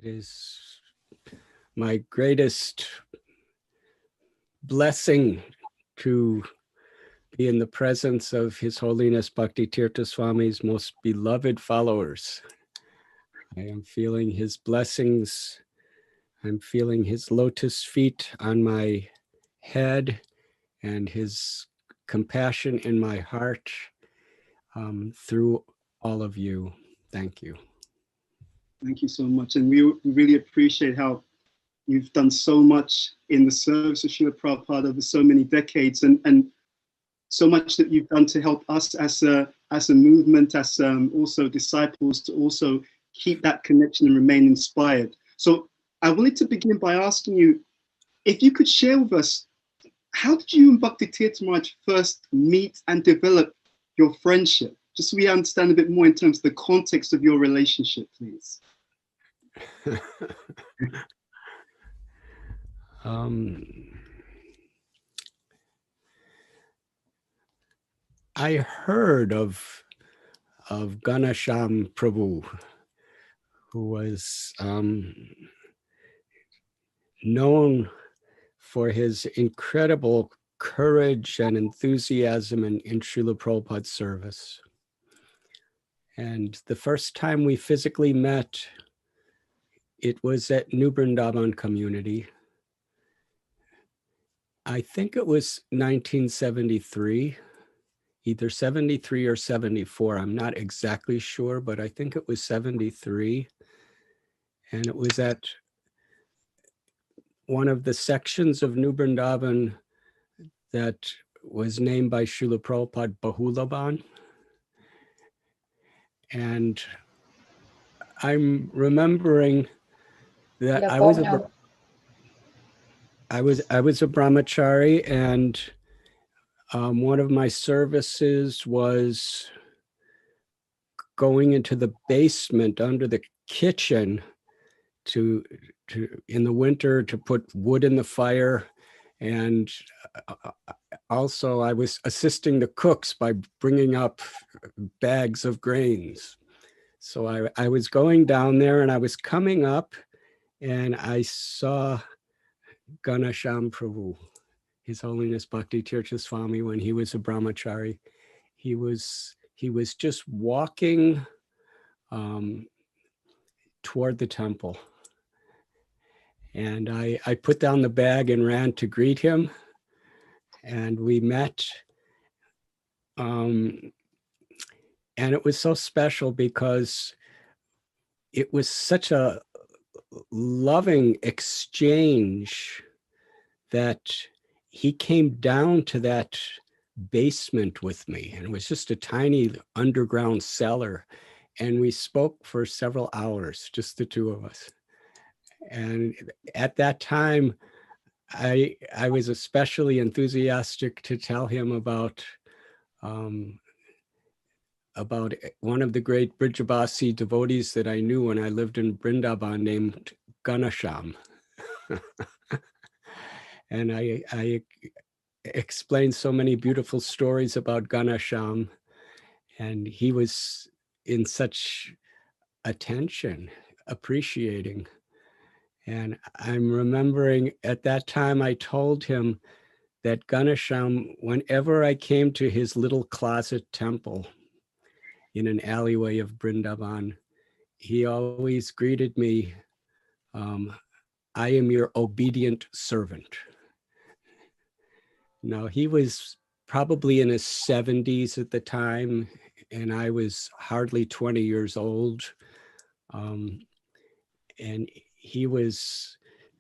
It is my greatest blessing to be in the presence of His Holiness Bhakti Tirtha Swami's most beloved followers. I am feeling his blessings. I'm feeling his lotus feet on my head and his compassion in my heart through all of you. Thank you. Thank you so much. And we really appreciate how you've done so much in the service of Srila Prabhupada over so many decades, and so much that you've done to help us as a movement, as also disciples, to also keep that connection and remain inspired. So I wanted to begin by asking you, if you could share with us, how did you and Bhakti Tirtha Tomaraj first meet and develop your friendship? Just so we understand a bit more in terms of the context of your relationship, please. I heard of Ganesham Prabhu, who was known for his incredible courage and enthusiasm in Srila Prabhupada's service. And the first time we physically met, it was at New Vrindavan Community. I think it was 1973, either 73 or 74. I'm not exactly sure, but I think it was 73. And it was at one of the sections of New Vrindavan that was named by Srila Prabhupada Bahulaban. And I'm remembering that I was a brahmachari, and one of my services was going into the basement under the kitchen to in the winter to put wood in the fire. And also I was assisting the cooks by bringing up bags of grains. So I was going down there, and I was coming up, and I saw Ganesham Prabhu, His Holiness Bhakti Tirtha Swami, when he was a brahmachari. He was just walking toward the temple. And I put down the bag and ran to greet him, and we met. And it was so special because it was such a loving exchange that he came down to that basement with me, and it was just a tiny underground cellar, and we spoke for several hours, just the two of us. And at that time, I was especially enthusiastic to tell him about one of the great Brijavasi devotees that I knew when I lived in Vrindavan, named Ganesham. And I explained so many beautiful stories about Ganesham, and he was in such attention, appreciating. And I'm remembering at that time I told him that Ganesham, whenever I came to his little closet temple in an alleyway of Vrindavan, he always greeted me, I am your obedient servant. Now, he was probably in his 70s at the time, and I was hardly 20 years old. And he was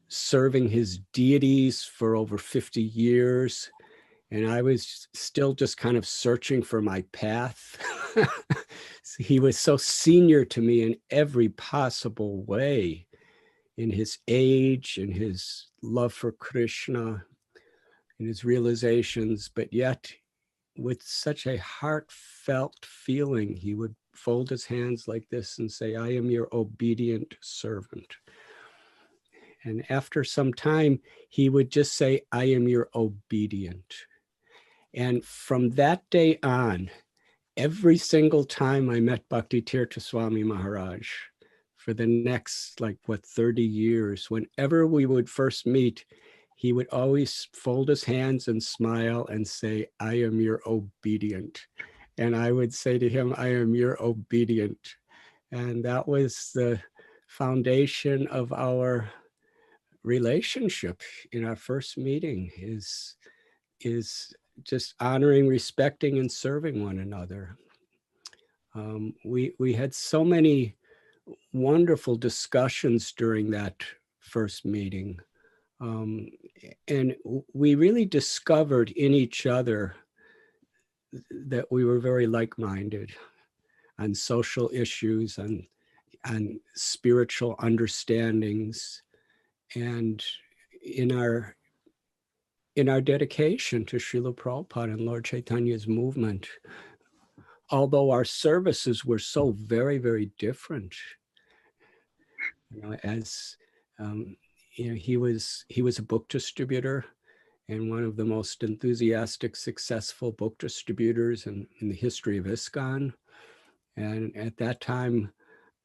serving his deities for over 50 years. And I was still just kind of searching for my path. He was so senior to me in every possible way, in his age, in his love for Krishna, in his realizations, but yet with such a heartfelt feeling, he would fold his hands like this and say, I am your obedient servant. And after some time, he would just say, I am your obedient. And from that day on, every single time I met Bhakti Tirtha Swami Maharaj, for the next, 30 years. Whenever we would first meet, he would always fold his hands and smile and say, "I am your obedient." And I would say to him, "I am your obedient." And that was the foundation of our relationship in our first meeting, is just honoring, respecting, and serving one another. We had so many wonderful discussions during that first meeting. And we really discovered in each other that we were very like-minded on social issues, on spiritual understandings, and in our dedication to Srila Prabhupada and Lord Chaitanya's movement. Although our services were so very, very different, as he was a book distributor, and one of the most enthusiastic, successful book distributors in the history of ISKCON. And at that time,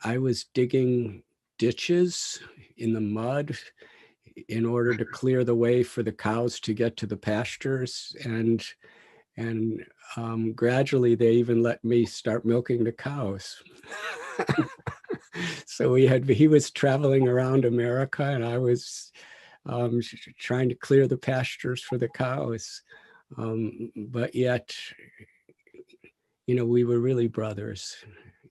I was digging ditches in the mud in order to clear the way for the cows to get to the pastures. And gradually they even let me start milking the cows. So he was traveling around America, and I was trying to clear the pastures for the cows. But yet, we were really brothers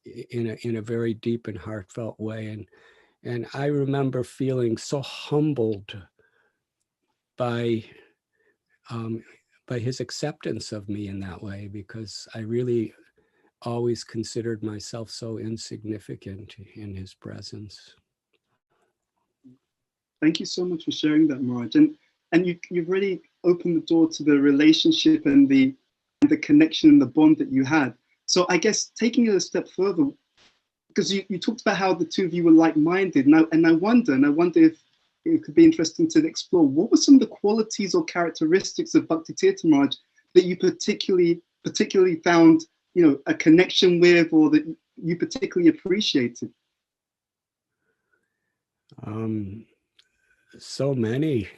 in a very deep and heartfelt way. And I remember feeling so humbled by his acceptance of me in that way, because I really always considered myself so insignificant in his presence. Thank you so much for sharing that, Maraj. And you've really opened the door to the relationship and the connection and the bond that you had. So I guess taking it a step further, because you talked about how the two of you were like-minded, and I wonder if it could be interesting to explore, what were some of the qualities or characteristics of Bhakti Tirtha Maharaj that you particularly found, a connection with, or that you particularly appreciated? So many.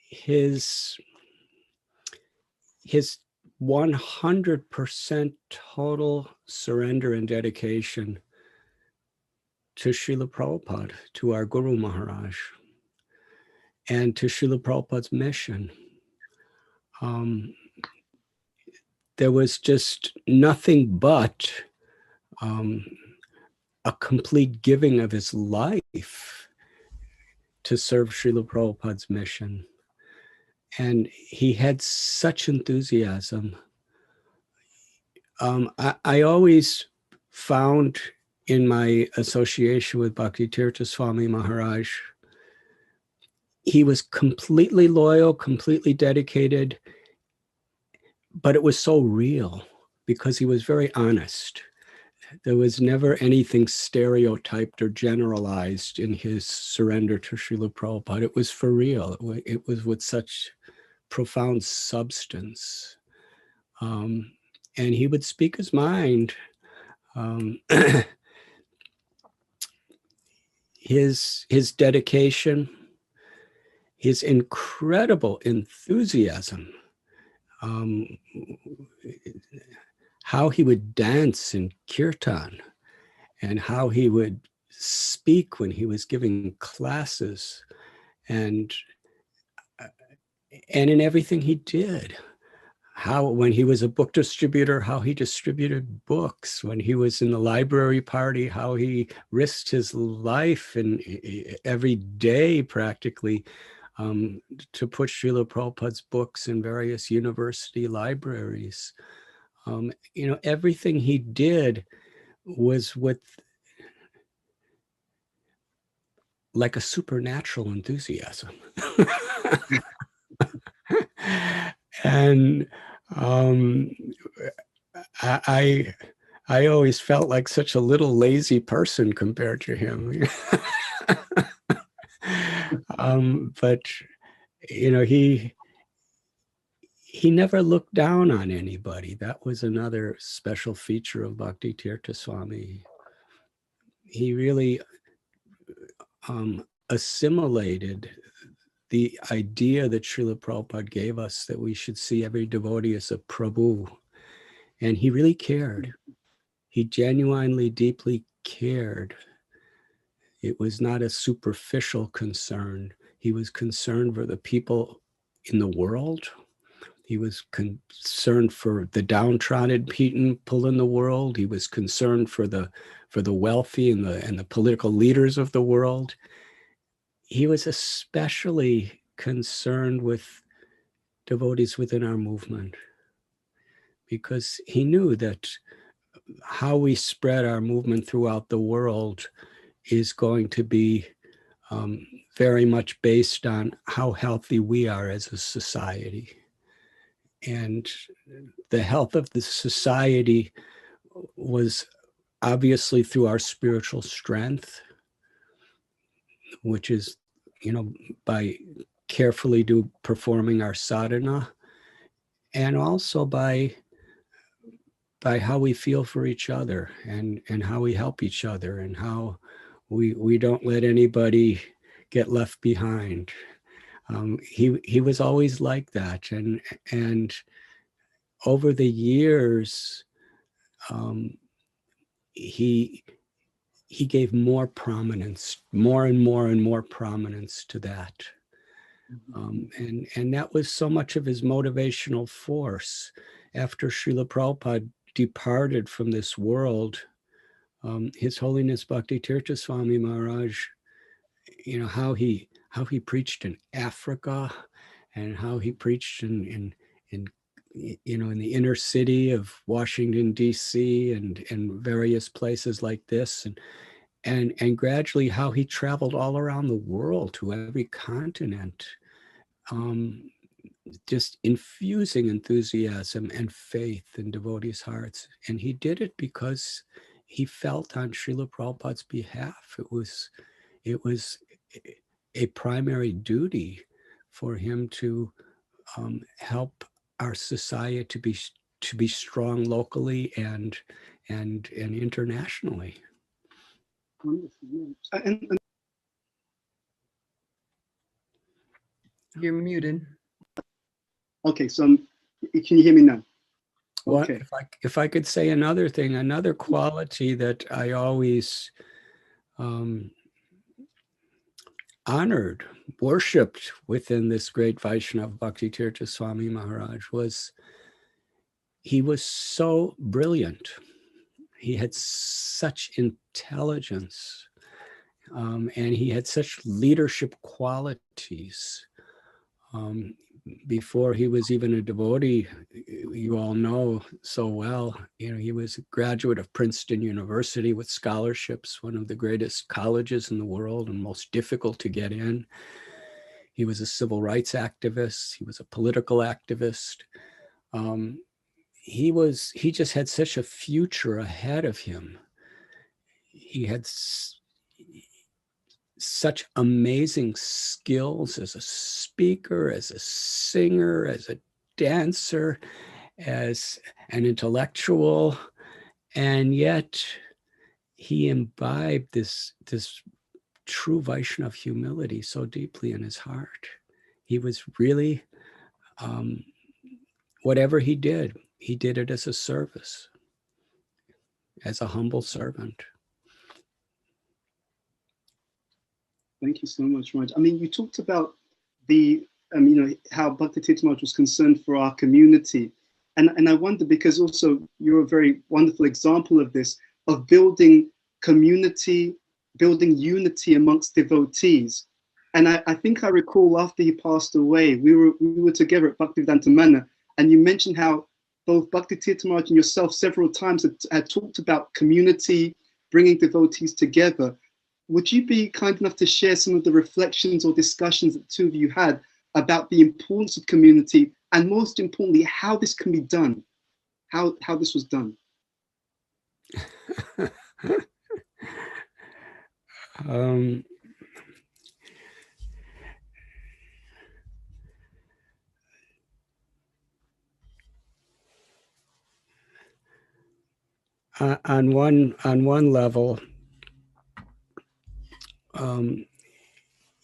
His 100% total surrender and dedication to Srila Prabhupada, to our Guru Maharaj, and to Srila Prabhupada's mission. There was just nothing but a complete giving of his life to serve Srila Prabhupada's mission. And he had such enthusiasm. I always found in my association with Bhakti Tirtha Swami Maharaj, he was completely loyal, completely dedicated, but it was so real because he was very honest. There was never anything stereotyped or generalized in his surrender to Srila Prabhupada. It was for real. It was with such profound substance. And he would speak his mind. His dedication, his incredible enthusiasm, how he would dance in kirtan, and how he would speak when he was giving classes, and in everything he did. How, when he was a book distributor, how he distributed books. When he was in the library party, how he risked his life and every day practically to put Srila Prabhupada's books in various university libraries. Everything he did was with like a supernatural enthusiasm. And I always felt like such a little lazy person compared to him. But he never looked down on anybody. That was another special feature of Bhakti Tirtha Swami. he really assimilated the idea that Srila Prabhupada gave us, that we should see every devotee as a Prabhu. And he really cared. He genuinely, deeply cared. It was not a superficial concern. He was concerned for the people in the world. He was concerned for the downtrodden people in the world. He was concerned for the wealthy and the political leaders of the world. He was especially concerned with devotees within our movement, because he knew that how we spread our movement throughout the world is going to be very much based on how healthy we are as a society. And the health of the society was obviously through our spiritual strength, which is, by carefully performing our sadhana, and also by how we feel for each other, and how we help each other, and how we don't let anybody get left behind. He was always like that, and over the years, he gave more prominence, more and more prominence to that. And that was so much of his motivational force. After Srila Prabhupada departed from this world, His Holiness Bhakti Tirtha Swami Maharaj, how he preached in Africa, and how he preached in the inner city of Washington, D.C., and various places like this, and gradually how he traveled all around the world to every continent, just infusing enthusiasm and faith in devotees' hearts. And he did it because he felt on Srila Prabhupada's behalf. It was a primary duty for him to help our society to be strong locally and internationally. You're muted. Okay, so can you hear me now? Okay. If I could say another thing, another quality that I always honored, worshipped within this great Vaishnava Bhakti Tirtha Swami Maharaj was he was so brilliant. He had such intelligence, and he had such leadership qualities. Before he was even a devotee, you all know so well, he was a graduate of Princeton University with scholarships, one of the greatest colleges in the world and most difficult to get in. He was a civil rights activist. He was a political activist. He just had such a future ahead of him. He had such amazing skills as a speaker, as a singer, as a dancer, as an intellectual, and yet he imbibed this true Vaishnava humility so deeply in his heart. He was really, whatever he did it as a service, as a humble servant. Thank you so much, Raj. I mean, you talked about how Bhakti Tirtha Maharaj was concerned for our community. And I wonder, because also you're a very wonderful example of this, of building community, building unity amongst devotees. And I think I recall after he passed away, we were together at Bhaktivedanta Manor, and you mentioned how both Bhakti Tirtha Maharaj and yourself several times had talked about community, bringing devotees together. Would you be kind enough to share some of the reflections or discussions that the two of you had about the importance of community, and most importantly, how this can be done, how this was done? On one level,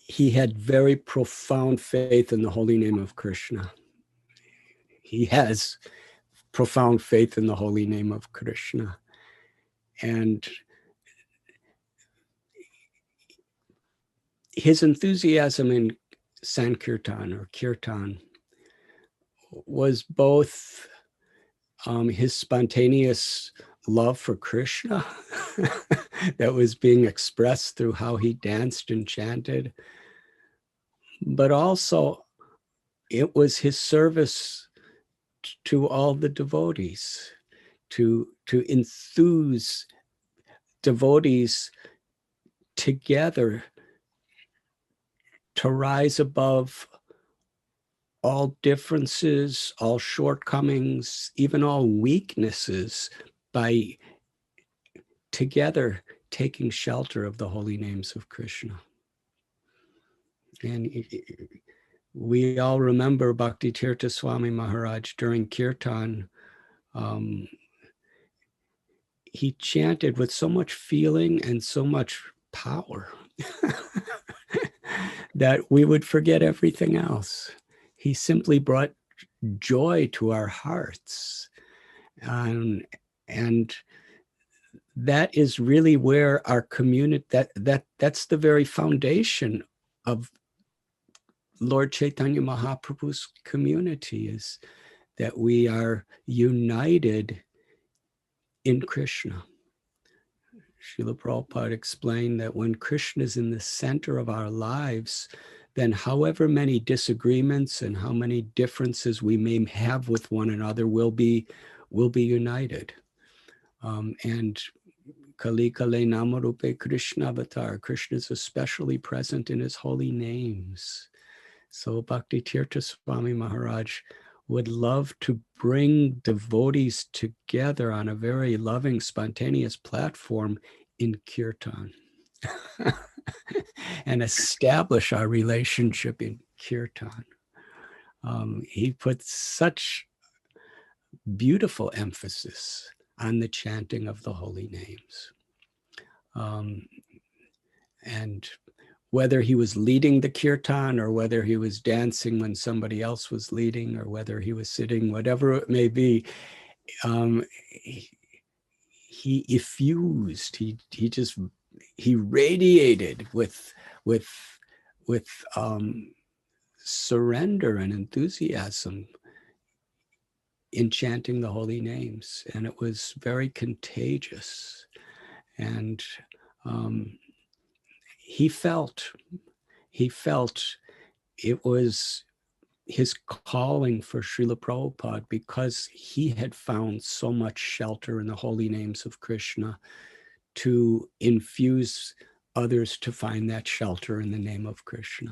he had very profound faith in the holy name of Krishna. He has profound faith in the holy name of Krishna. And his enthusiasm in Sankirtan or Kirtan was both his spontaneous love for Krishna that was being expressed through how he danced and chanted, but also it was his service to all the devotees, to enthuse devotees together to rise above all differences, all shortcomings, even all weaknesses, by together taking shelter of the holy names of Krishna. And we all remember Bhakti Tirtha Swami Maharaj during Kirtan. He chanted with so much feeling and so much power that we would forget everything else. He simply brought joy to our hearts. And that is really where our community, that's the very foundation of Lord Chaitanya Mahaprabhu's community, is that we are united in Krishna. Srila Prabhupada explained that when Krishna is in the center of our lives, then however many disagreements and how many differences we may have with one another will be united. And Kali Kale Namarupe Krishna Avatar, Krishna is especially present in his holy names. So Bhakti Tirtha Swami Maharaj would love to bring devotees together on a very loving, spontaneous platform in Kirtan and establish our relationship in Kirtan. He put such beautiful emphasis on the chanting of the holy names. And whether he was leading the kirtan or whether he was dancing when somebody else was leading or whether he was sitting, whatever it may be, he effused, he radiated with surrender and enthusiasm in chanting the holy names. And it was very contagious. And he felt it was his calling for Srila Prabhupada, because he had found so much shelter in the holy names of Krishna, to infuse others to find that shelter in the name of Krishna.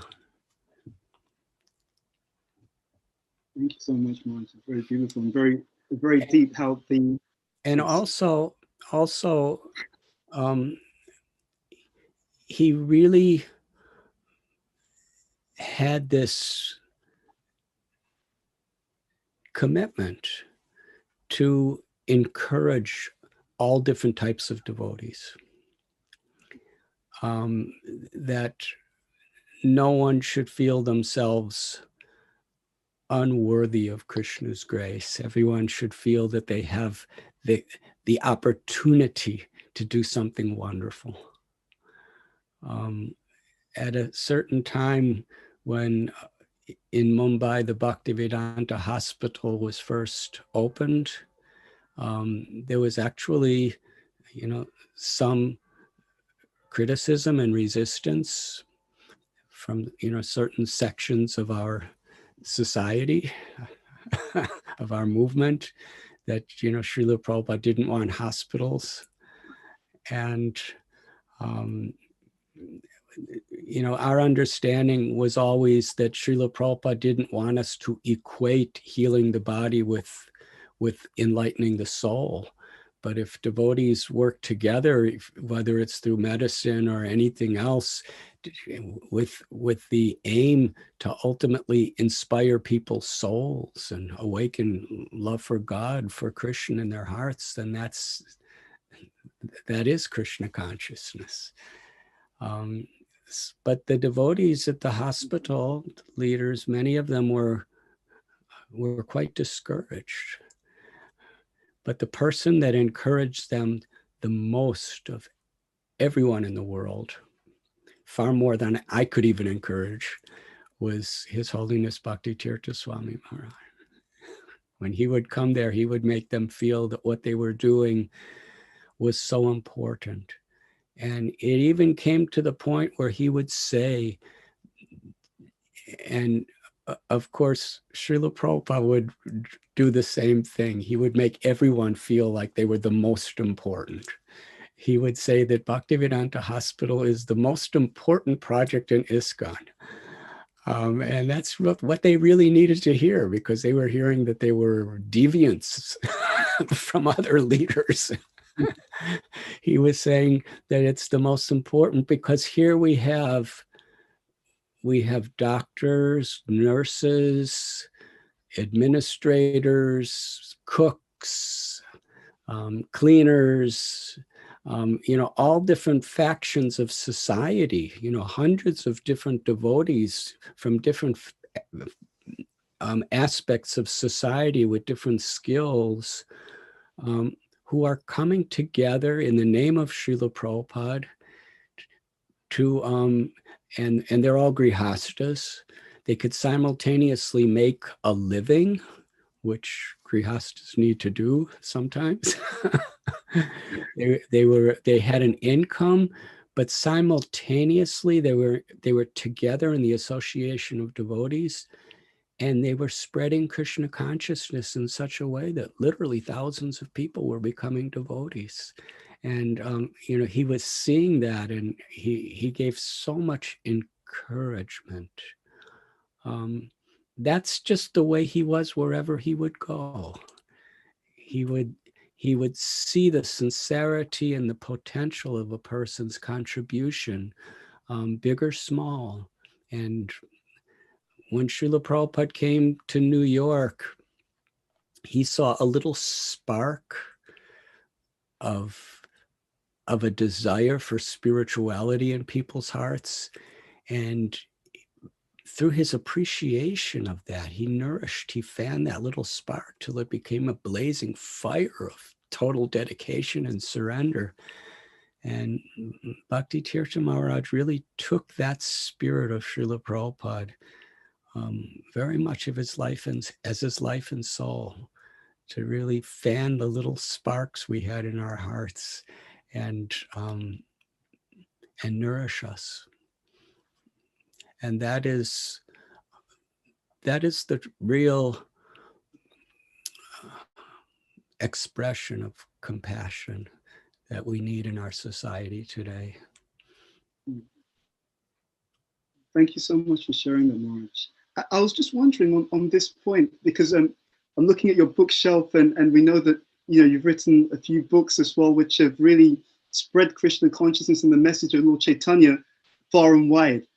Thank you so much, Maharaj. It's very beautiful and very deep how the... And also, he really had this commitment to encourage all different types of devotees. That no one should feel themselves unworthy of Krishna's grace. Everyone should feel that they have the opportunity to do something wonderful. At a certain time when in Mumbai, the Bhaktivedanta Hospital was first opened, there was actually, some criticism and resistance from, certain sections of our society, of our movement, that, Srila Prabhupada didn't want hospitals. And, our understanding was always that Srila Prabhupada didn't want us to equate healing the body with enlightening the soul. But if devotees work together, whether it's through medicine or anything else, with the aim to ultimately inspire people's souls and awaken love for God, for Krishna in their hearts, then that is Krishna consciousness. But the devotees at the hospital, leaders, many of them were quite discouraged. But the person that encouraged them the most of everyone in the world, far more than I could even encourage, was His Holiness Bhakti Tirtha Swami Maharaj. When he would come there, he would make them feel that what they were doing was so important. And it even came to the point where he would say, and of course, Srila Prabhupada would do the same thing. He would make everyone feel like they were the most important. He would say that Bhaktivedanta Hospital is the most important project in ISKCON. And that's what they really needed to hear, because they were hearing that they were deviants from other leaders. He was saying that it's the most important because here we have doctors, nurses, administrators, cooks, cleaners, all different factions of society, hundreds of different devotees from different aspects of society with different skills, who are coming together in the name of Srila Prabhupada to, and they're all grihastas. They could simultaneously make a living, which grihastas need to do sometimes. They had an income, but simultaneously they were together in the association of devotees, and they were spreading Krishna consciousness in such a way that literally thousands of people were becoming devotees. And he was seeing that, and he gave so much encouragement. That's just the way he was wherever he would go. He would see the sincerity and the potential of a person's contribution, big or small. And when Srila Prabhupada came to New York, he saw a little spark of a desire for spirituality in people's hearts. And through his appreciation of that, he fanned that little spark till it became a blazing fire of total dedication and surrender. And Bhakti Tirtha Maharaj really took that spirit of Srila Prabhupada, very much of his life as his life and soul, to really fan the little sparks we had in our hearts and nourish us. And that is the real expression of compassion that we need in our society today. Thank you so much for sharing that, Maharaj. I was just wondering on this point, because I'm looking at your bookshelf, and we know that you've written a few books as well, which have really spread Krishna consciousness and the message of Lord Chaitanya far and wide.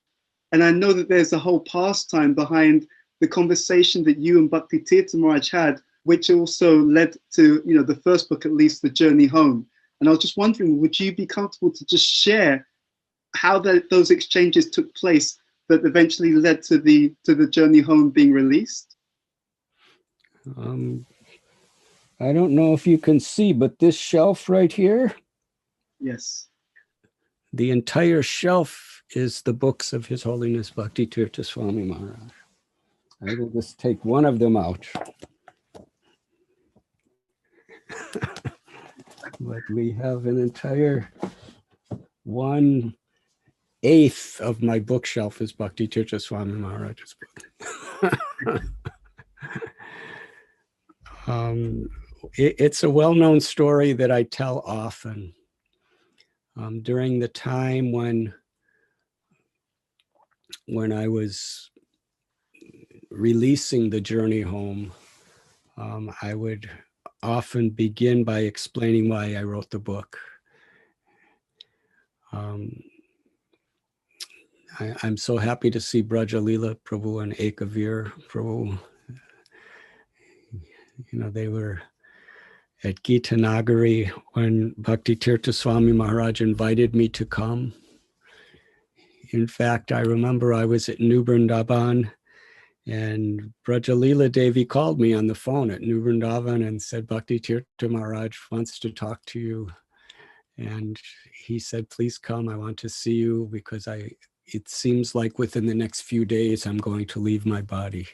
And I know that there's a whole pastime behind the conversation that you and Bhakti Tirtha Maharaj had, which also led to the first book, at least, The Journey Home. And I was just wondering, would you be comfortable to just share how those exchanges took place that eventually led to the Journey Home being released? I don't know if you can see, but this shelf right here, yes, the entire shelf is the books of His Holiness Bhakti Tirtha Swami Maharaj. I will just take one of them out. But we have an entire 1/8 of my bookshelf is Bhakti Tirtha Swami Maharaj's book. It's a well-known story that I tell often. During the time when I was releasing The Journey Home, I would often begin by explaining why I wrote the book. I'm so happy to see Braja Leela Prabhu and Ekavir Prabhu. They were at Gita Nagari when Bhakti Tirtha Swami Maharaj invited me to come. In fact, I remember I was at New Vrindavan, and Brajalila Devi called me on the phone at New Vrindavan and said, Bhakti Tirtha Maharaj wants to talk to you. And he said, please come, I want to see you, because it seems like within the next few days, I'm going to leave my body.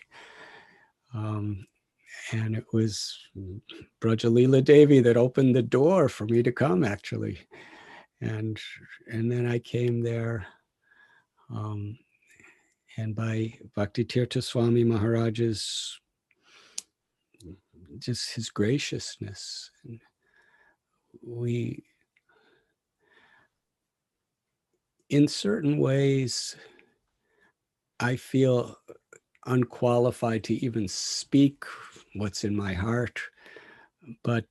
And it was Brajalila Devi that opened the door for me to come, actually. And then I came there. And by Bhakti Tirtha Swami Maharaj's, just his graciousness, we, in certain ways, I feel unqualified to even speak what's in my heart, but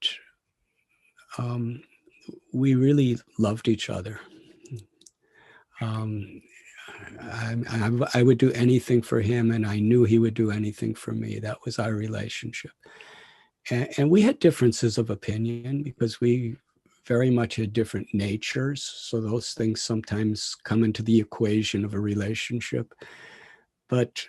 we really loved each other. I would do anything for him, and I knew he would do anything for me. That was our relationship. And we had differences of opinion because we very much had different natures. So those things sometimes come into the equation of a relationship. But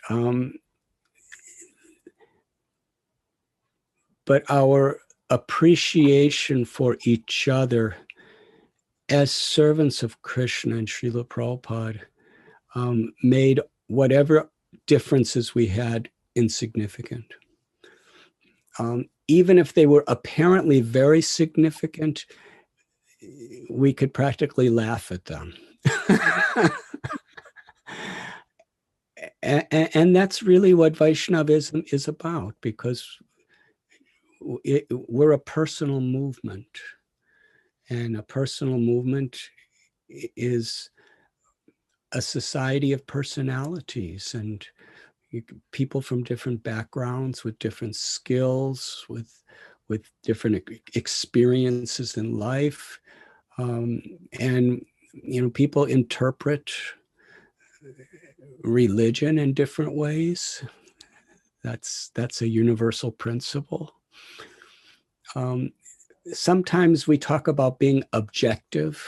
our appreciation for each other as servants of Krishna and Srila Prabhupada made whatever differences we had insignificant. Even if they were apparently very significant, we could practically laugh at them. And that's really what Vaishnavism is about, because we're a personal movement. And a personal movement is a society of personalities and people from different backgrounds with different skills, with different experiences in life. And, people interpret religion in different ways. That's a universal principle. Sometimes we talk about being objective,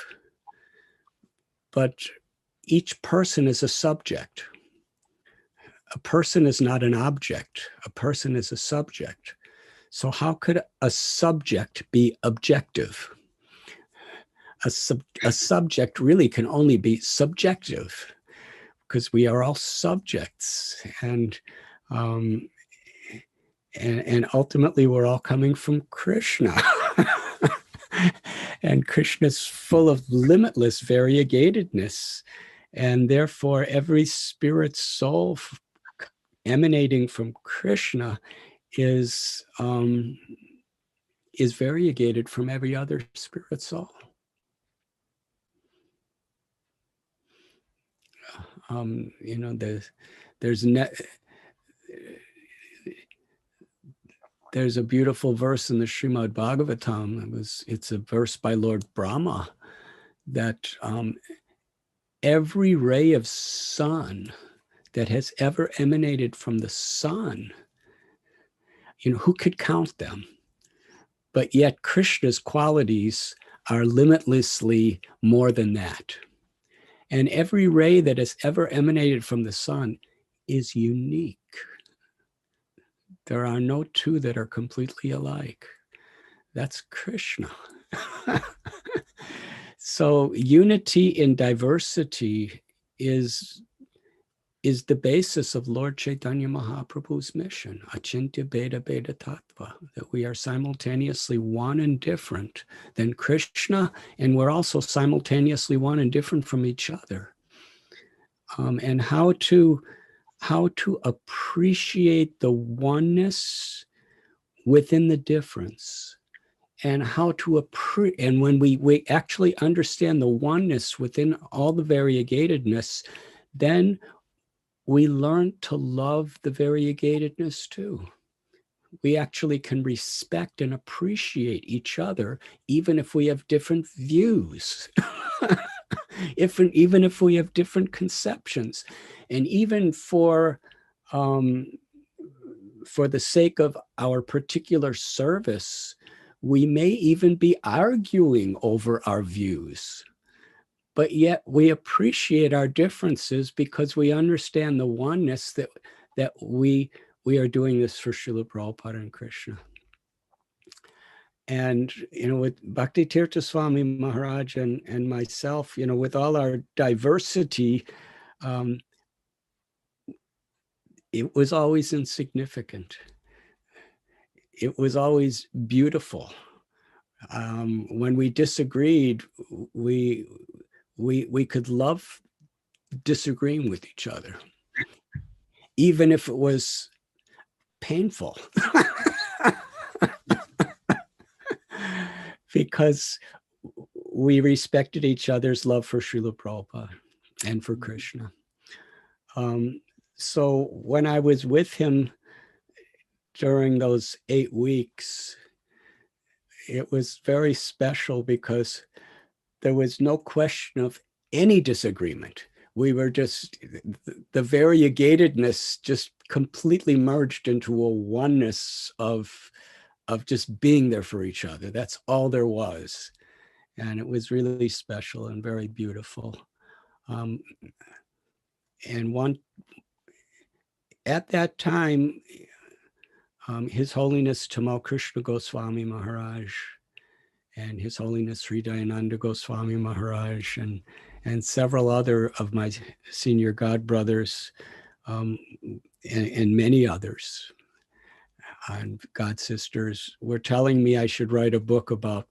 but each person is a subject. A person is not an object. A person is a subject. So how could a subject be objective? A subject really can only be subjective, because we are all subjects, and ultimately we're all coming from Krishna. And Krishna's full of limitless variegatedness, and therefore every spirit soul emanating from Krishna is variegated from every other spirit soul. There's a beautiful verse in the Srimad Bhagavatam. It's a verse by Lord Brahma that every ray of sun that has ever emanated from the sun, who could count them? But yet Krishna's qualities are limitlessly more than that. And every ray that has ever emanated from the sun is unique. There are no two that are completely alike. That's Krishna. So unity in diversity is the basis of Lord Chaitanya Mahaprabhu's mission, Achintya Beda Beda Tattva, that we are simultaneously one and different than Krishna, and we're also simultaneously one and different from each other. And how to appreciate the oneness within the difference, and how to and when we actually understand the oneness within all the variegatedness, then we learn to love the variegatedness too. We actually can respect and appreciate each other, even if we have different views, even if we have different conceptions, and even for the sake of our particular service, we may even be arguing over our views. but yet we appreciate our differences because we understand the oneness that we are doing this for Srila Prabhupada and Krishna. And, with Bhakti Tirtha Swami Maharaj and myself, with all our diversity, it was always insignificant. It was always beautiful. When we disagreed, we could love disagreeing with each other, even if it was painful. Because we respected each other's love for Srila Prabhupada and for Krishna. So when I was with him during those 8 weeks, it was very special because there was no question of any disagreement. We were just, the variegatedness just completely merged into a oneness of just being there for each other. That's all there was. And it was really special and very beautiful. And at that time, His Holiness Tamal Krishna Goswami Maharaj and His Holiness Sri Dayananda Goswami Maharaj and several other of my senior god brothers and many others and god sisters were telling me I should write a book about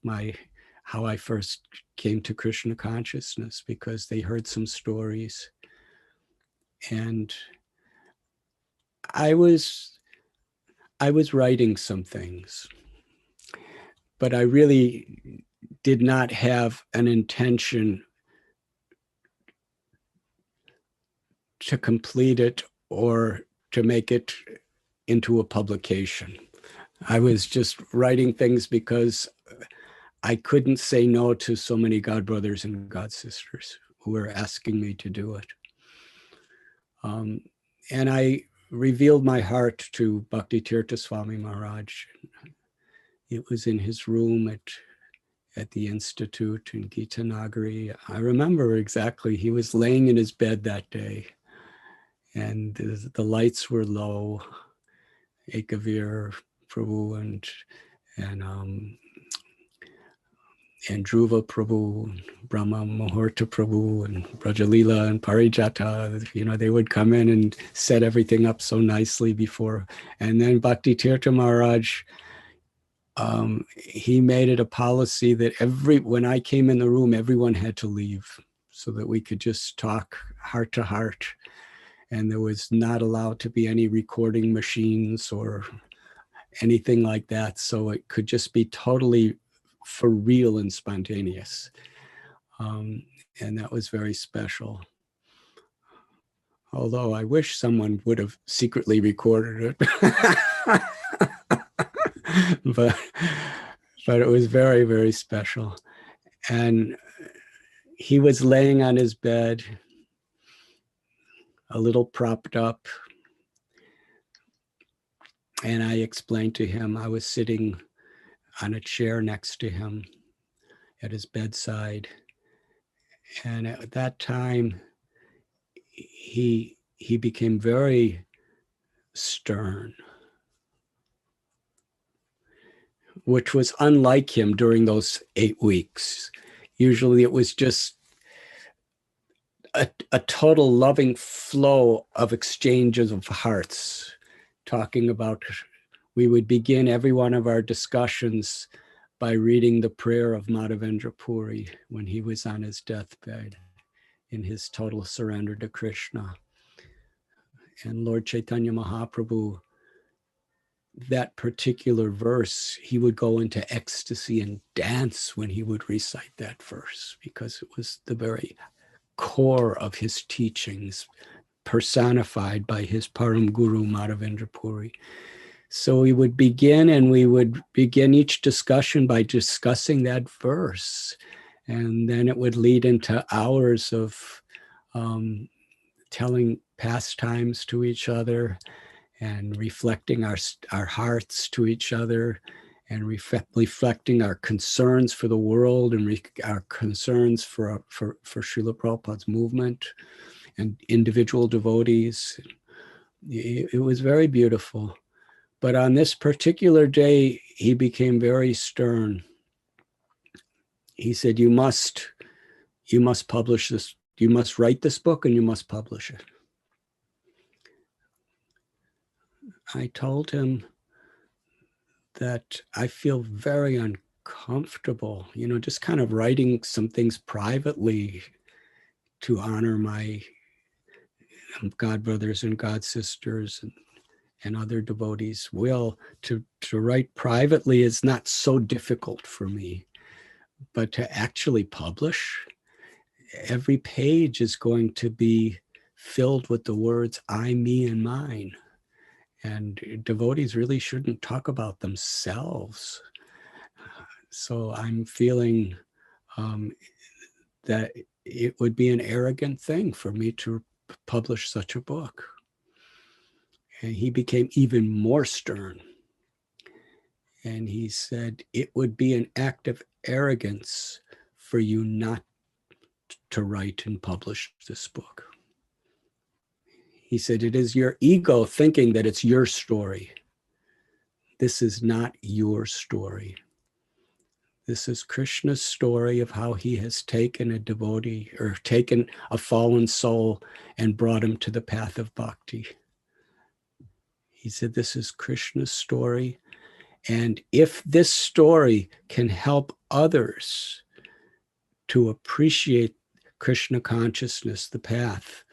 how I first came to Krishna consciousness, because they heard some stories. And I was writing some things, but I really did not have an intention to complete it or to make it into a publication. I was just writing things because I couldn't say no to so many god brothers and god sisters who were asking me to do it. And I revealed my heart to Bhakti Tirtha Swami Maharaj. It was in his room at the Institute in Gita Nagari. I remember exactly, he was laying in his bed that day and the lights were low. Ekavir Prabhu and Dhruva Prabhu, Brahma Muhurta Prabhu, and Brajalila and Parijata, they would come in and set everything up so nicely before. And then Bhakti Tirtha Maharaj, he made it a policy that when I came in the room, everyone had to leave so that we could just talk heart to heart. And there was not allowed to be any recording machines or anything like that. So it could just be totally for real and spontaneous. And that was very special. Although I wish someone would have secretly recorded it. but it was very, very special. And he was laying on his bed, a little propped up. And I explained to him, I was sitting on a chair next to him at his bedside. And at that time, he became very stern, which was unlike him during those 8 weeks. Usually it was just a total loving flow of exchanges of hearts, talking about, we would begin every one of our discussions by reading the prayer of Madhavendra Puri when he was on his deathbed in his total surrender to Krishna. And Lord Chaitanya Mahaprabhu, that particular verse, he would go into ecstasy and dance when he would recite that verse, because it was the very core of his teachings, personified by his Param Guru Madhavendra Puri. So we would begin each discussion by discussing that verse. And then it would lead into hours of telling pastimes to each other and reflecting our hearts to each other. and reflecting our concerns for the world and our concerns for Srila Prabhupada's movement and individual devotees. It was very beautiful. But on this particular day, he became very stern. He said, you must publish this. You must write this book and you must publish it. I told him that I feel very uncomfortable, just kind of writing some things privately to honor my God brothers and God sisters and other devotees' will. To write privately is not so difficult for me, but to actually publish, every page is going to be filled with the words I, me, and mine. And devotees really shouldn't talk about themselves. So I'm feeling that it would be an arrogant thing for me to publish such a book. And he became even more stern. And he said, it would be an act of arrogance for you not to write and publish this book. He said, it is your ego thinking that it's your story. This is not your story. This is Krishna's story of how he has taken a devotee or taken a fallen soul and brought him to the path of bhakti. He said, this is Krishna's story. And if this story can help others to appreciate Krishna consciousness, the path,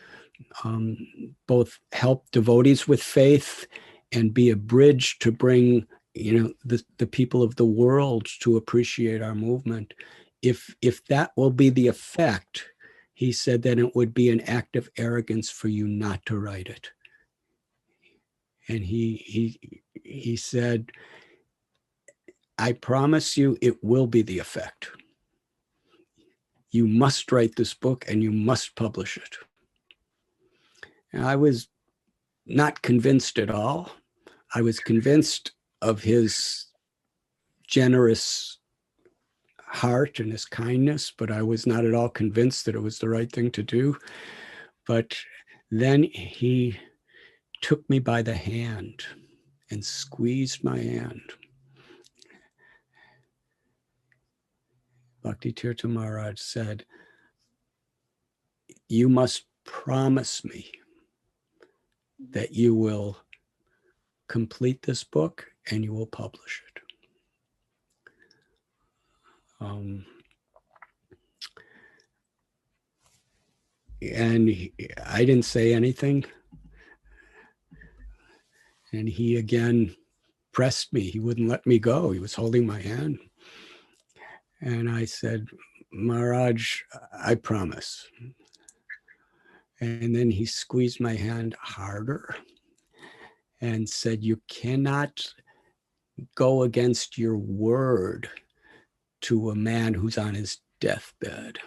both help devotees with faith and be a bridge to bring the people of the world to appreciate our movement. If that will be the effect, he said, then it would be an act of arrogance for you not to write it. And he said, I promise you it will be the effect. You must write this book and you must publish it. And I was not convinced at all. I was convinced of his generous heart and his kindness, but I was not at all convinced that it was the right thing to do. But then he took me by the hand and squeezed my hand. Bhakti Tirtha Tomaraj said, you must promise me that you will complete this book and you will publish it. And I didn't say anything. And he again pressed me. He wouldn't let me go. He was holding my hand. And I said, Maharaj, I promise. And then he squeezed my hand harder and said, you cannot go against your word to a man who's on his deathbed.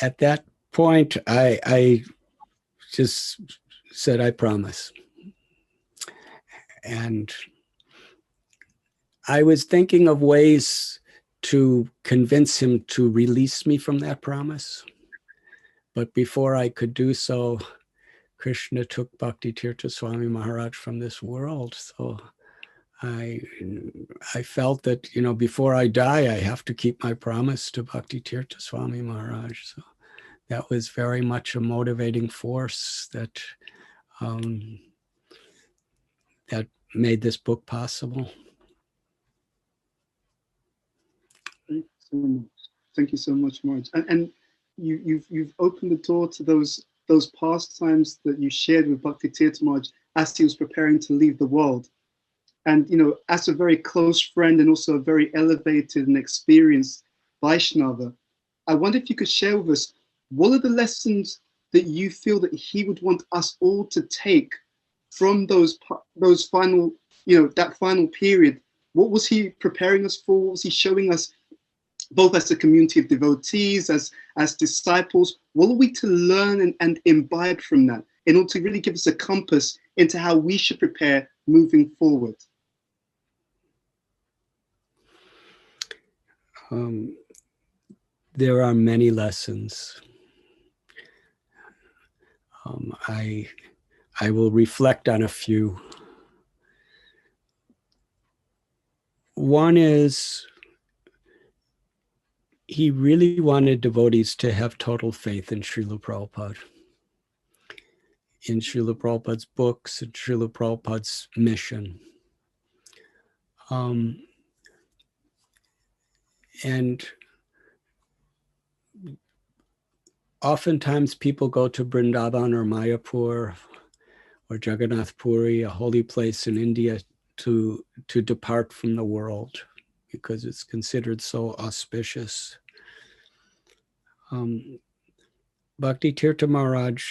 At that point, I just said, I promise. And I was thinking of ways to convince him to release me from that promise. But before I could do so, Krishna took Bhakti Tirtha Swami Maharaj from this world. So I felt that, before I die, I have to keep my promise to Bhakti Tirtha Swami Maharaj. So that was very much a motivating force that that made this book possible. Thank you so much, Maharaj. And you've opened the door to those pastimes that you shared with Bhakti Tirtha Maharaj as he was preparing to leave the world. And as a very close friend and also a very elevated and experienced Vaishnava, I wonder if you could share with us, what are the lessons that you feel that he would want us all to take from those final, that final period? What was he preparing us for? What was he showing us, both as a community of devotees, as disciples? What are we to learn and imbibe from that? in order to really give us a compass into how we should prepare moving forward? There are many lessons. I will reflect on a few. One is, he really wanted devotees to have total faith in Srila Prabhupada, in Srila Prabhupada's books, and Srila Prabhupada's mission. And oftentimes people go to Vrindavan or Mayapur or Jagannath Puri, a holy place in India, to depart from the world because it's considered so auspicious. Bhakti Tirtha Maharaj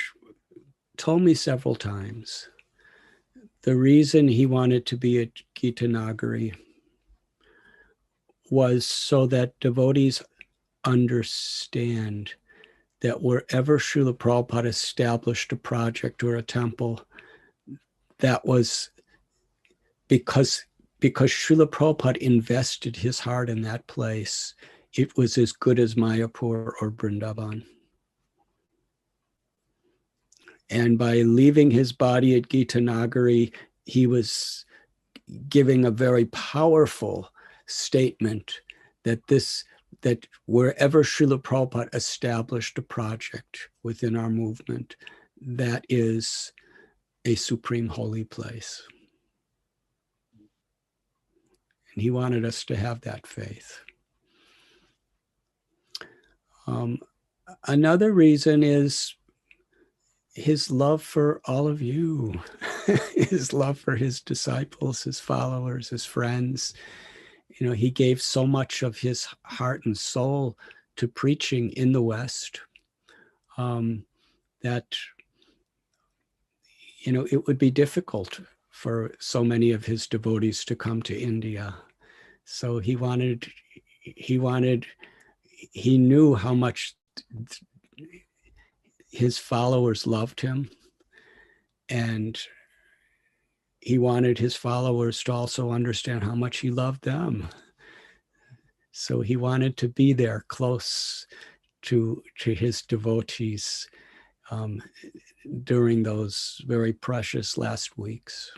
told me several times the reason he wanted to be at Gita Nagari was so that devotees understand that wherever Srila Prabhupada established a project or a temple, that was because Srila Prabhupada invested his heart in that place. It was as good as Mayapur or Vrindavan. And by leaving his body at Gita Nagari, he was giving a very powerful statement that wherever Srila Prabhupada established a project within our movement, that is a supreme holy place. And he wanted us to have that faith. Another reason is his love for all of you, his love for his disciples, his followers, his friends. You know, he gave so much of his heart and soul to preaching in the West that, you know, it would be difficult for so many of his devotees to come to India. So he knew how much his followers loved him, and he wanted his followers to also understand how much he loved them. So he wanted to be there close to his devotees during those very precious last weeks.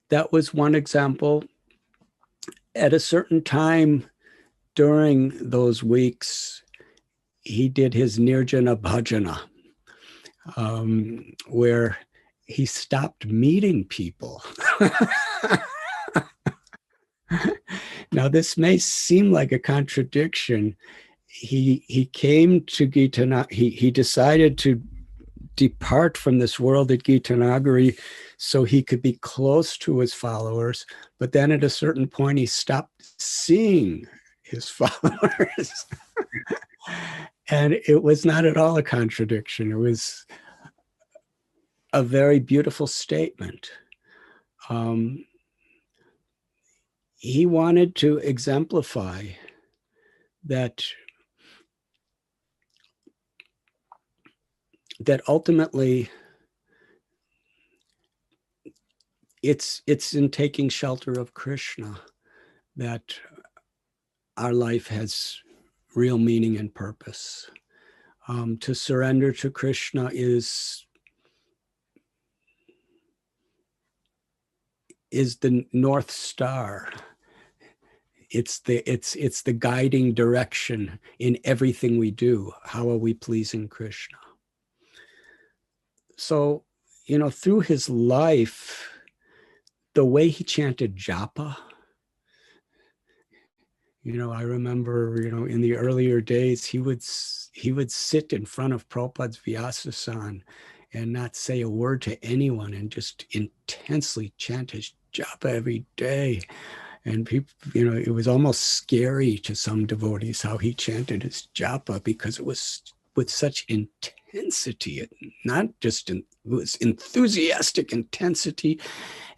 That was one example. At a certain time during those weeks, he did his Nirjana Bhajana, where he stopped meeting people. Now, this may seem like a contradiction. He came to Gita, he decided to depart from this world at Gita Nagari so he could be close to his followers. But then at a certain point, he stopped seeing his followers. And it was not at all a contradiction. It was a very beautiful statement. He wanted to exemplify that ultimately it's in taking shelter of Krishna that our life has real meaning and purpose. To surrender to Krishna is the North Star. It's the guiding direction in everything we do. How are we pleasing Krishna? So, you know, through his life, the way he chanted japa, you know, I remember, you know, in the earlier days, he would sit in front of Prabhupada's Vyasasan and not say a word to anyone and just intensely chant his japa every day. And people, you know, it was almost scary to some devotees how he chanted his japa because it was with such intensity, not just it was enthusiastic intensity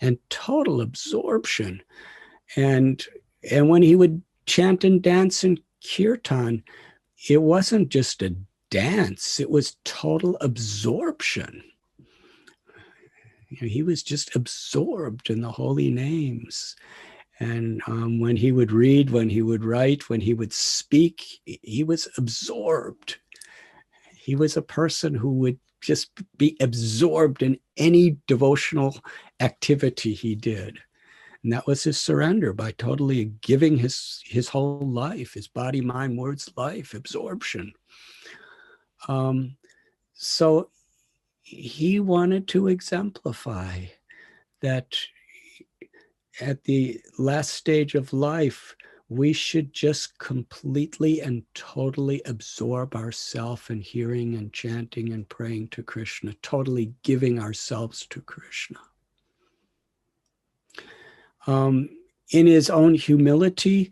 and total absorption. And when he would chant and dance in kirtan, it wasn't just a dance, it was total absorption. He was just absorbed in the holy names. And when he would read, when he would write, when he would speak, he was absorbed. He was a person who would just be absorbed in any devotional activity he did. And that was his surrender, by totally giving his whole life, his body, mind, words, life, absorption. So he wanted to exemplify that at the last stage of life, we should just completely and totally absorb ourselves in hearing and chanting and praying to Krishna, totally giving ourselves to Krishna. In his own humility,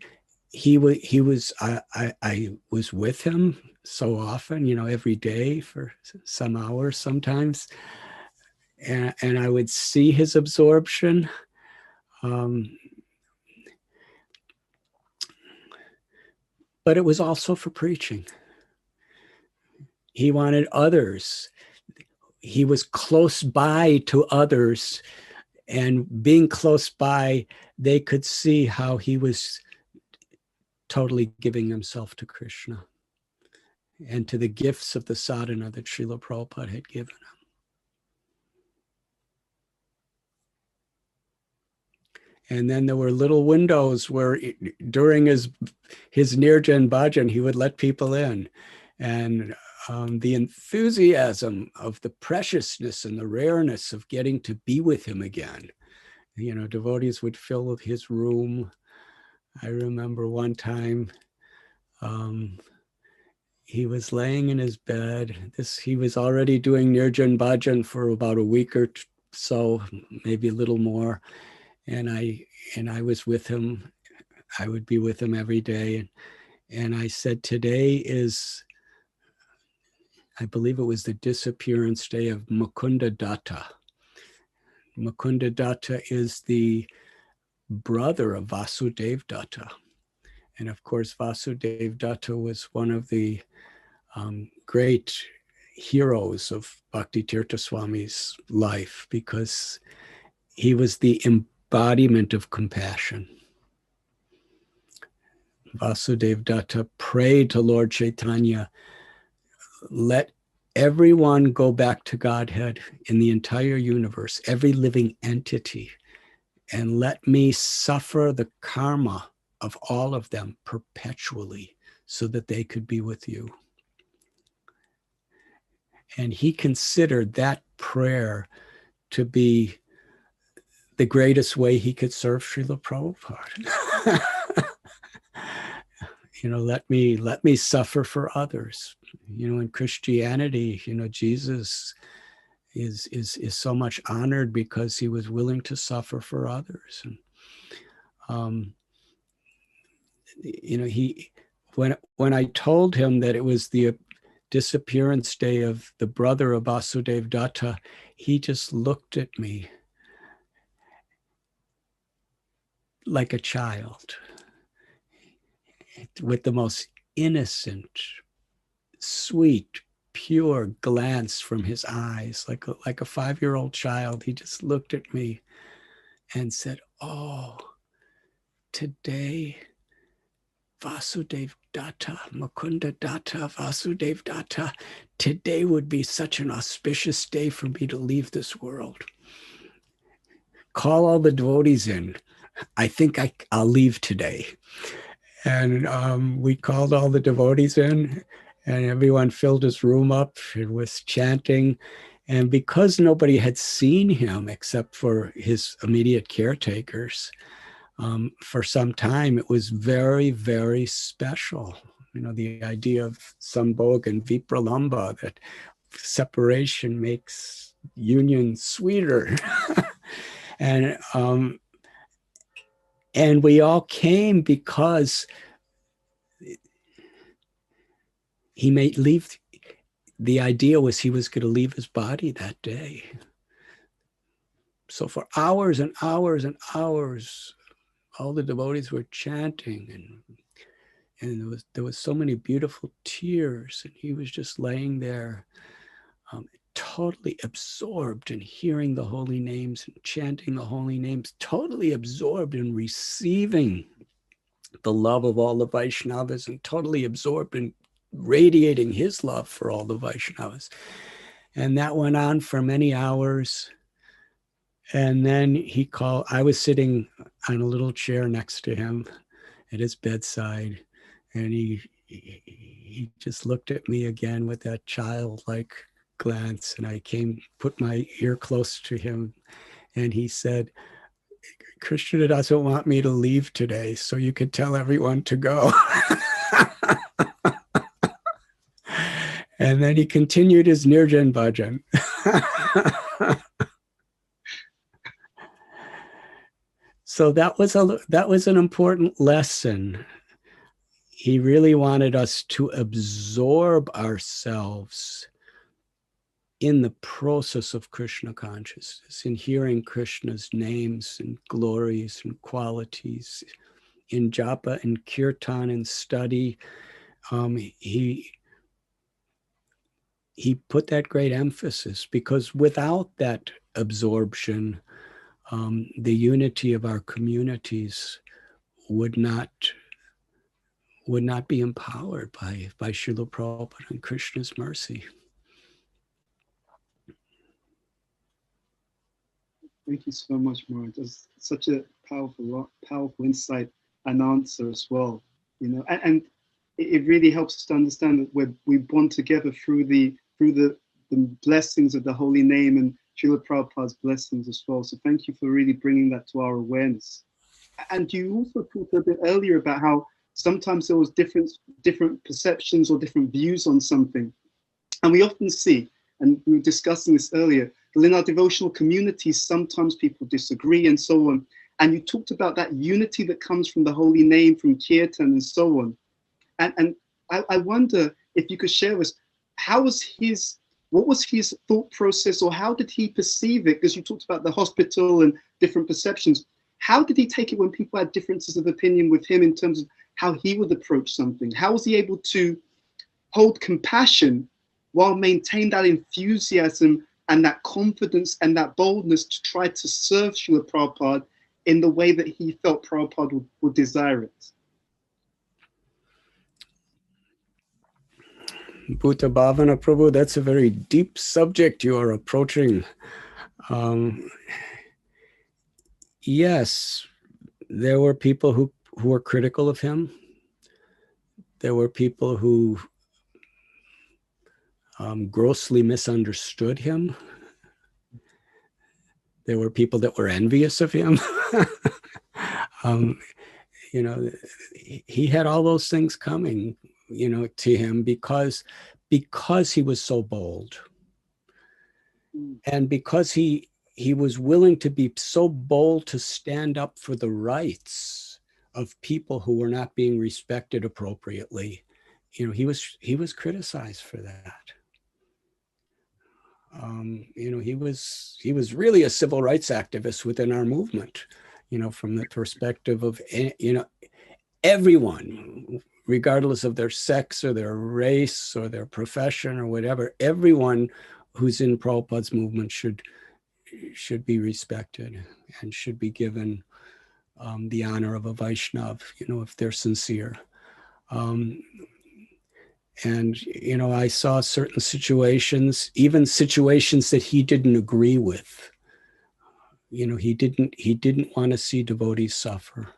I was with him so often, every day for some hours sometimes, and I would see his absorption. But it was also for preaching. He wanted others. He was close by to others, and being close by, they could see how he was totally giving himself to Krishna and to the gifts of the sadhana that Srila Prabhupada had given him. And then there were little windows where during his Nirjan Bhajan, he would let people in. And the enthusiasm of the preciousness and the rareness of getting to be with him again. Devotees would fill his room. I remember one time he was laying in his bed. He was already doing Nirjan Bhajan for about a week or so, maybe a little more. And I was with him. I would be with him every day. And I said, today is, I believe it was the disappearance day of Mukunda Datta. Mukunda Datta is the brother of Vasudev Datta. And of course, Vasudev Datta was one of the great heroes of Bhakti Tirtha Swami's life, because he was the embodiment of compassion. Vasudev Datta prayed to Lord Chaitanya, let everyone go back to Godhead in the entire universe, every living entity, and let me suffer the karma of all of them perpetually so that they could be with you. And he considered that prayer to be the greatest way he could serve Srila Prabhupada. Let me suffer for others. In Christianity, Jesus is so much honored because he was willing to suffer for others. And when I told him that it was the disappearance day of the brother of Vasudev Datta, he just looked at me like a child with the most innocent, sweet, pure glance from his eyes, like a 5-year-old child. He just looked at me and said, oh, today, Vasudev Datta, Mukunda Datta, Vasudev Datta, today would be such an auspicious day for me to leave this world. Call all the devotees in. I think I'll leave today. And we called all the devotees in, and everyone filled his room up. It was chanting. And because nobody had seen him except for his immediate caretakers, for some time, it was very, very special. The idea of Sambhog and Vipralamba, that separation makes union sweeter. And we all came because he may leave. The idea was he was going to leave his body that day. So for hours and hours and hours, all the devotees were chanting and and there was so many beautiful tears, and he was just laying there, totally absorbed in hearing the holy names and chanting the holy names, totally absorbed in receiving the love of all the Vaishnavas, and totally absorbed in radiating his love for all the Vaishnavas. And that went on for many hours. And then he called, I was sitting on a little chair next to him at his bedside, and he just looked at me again with that childlike glance, and I put my ear close to him, and he said, Krishna doesn't want me to leave today, so you could tell everyone to go. And then he continued his Nirjan Bhajan. So that was an important lesson. He really wanted us to absorb ourselves in the process of Krishna consciousness, in hearing Krishna's names and glories and qualities, in japa and kirtan and study. He put that great emphasis, because without that absorption, the unity of our communities would not be empowered by Srila Prabhupada and Krishna's mercy. Thank you so much, Maharaj. That's such a powerful insight and answer as well. And it really helps us to understand that we bond together through the blessings of the holy name and Srila Prabhupada's blessings as well. So thank you for really bringing that to our awareness. And you also talked a bit earlier about how sometimes there was different perceptions or different views on something. And we often see, and we were discussing this earlier, that in our devotional communities, sometimes people disagree and so on. And you talked about that unity that comes from the holy name, from kirtan and so on. And I wonder if you could share with us, what was his thought process, or how did he perceive it? Because you talked about the hospital and different perceptions. How did he take it when people had differences of opinion with him in terms of how he would approach something? How was he able to hold compassion while maintain that enthusiasm and that confidence and that boldness to try to serve Srila Prabhupada in the way that he felt Prabhupada would desire it? Bhuta Bhavana, Prabhu, that's a very deep subject you are approaching. Yes, there were people who were critical of him. There were people who grossly misunderstood him. There were people that were envious of him. He had all those things coming, to him because he was so bold, and because he was willing to be so bold to stand up for the rights of people who were not being respected appropriately. He was criticized for that. He was really a civil rights activist within our movement, from the perspective of, everyone, regardless of their sex or their race or their profession or whatever, everyone who's in Prabhupada's movement should be respected and should be given the honor of a Vaishnav, if they're sincere. And, I saw certain situations, even situations that he didn't agree with. He didn't want to see devotees suffer.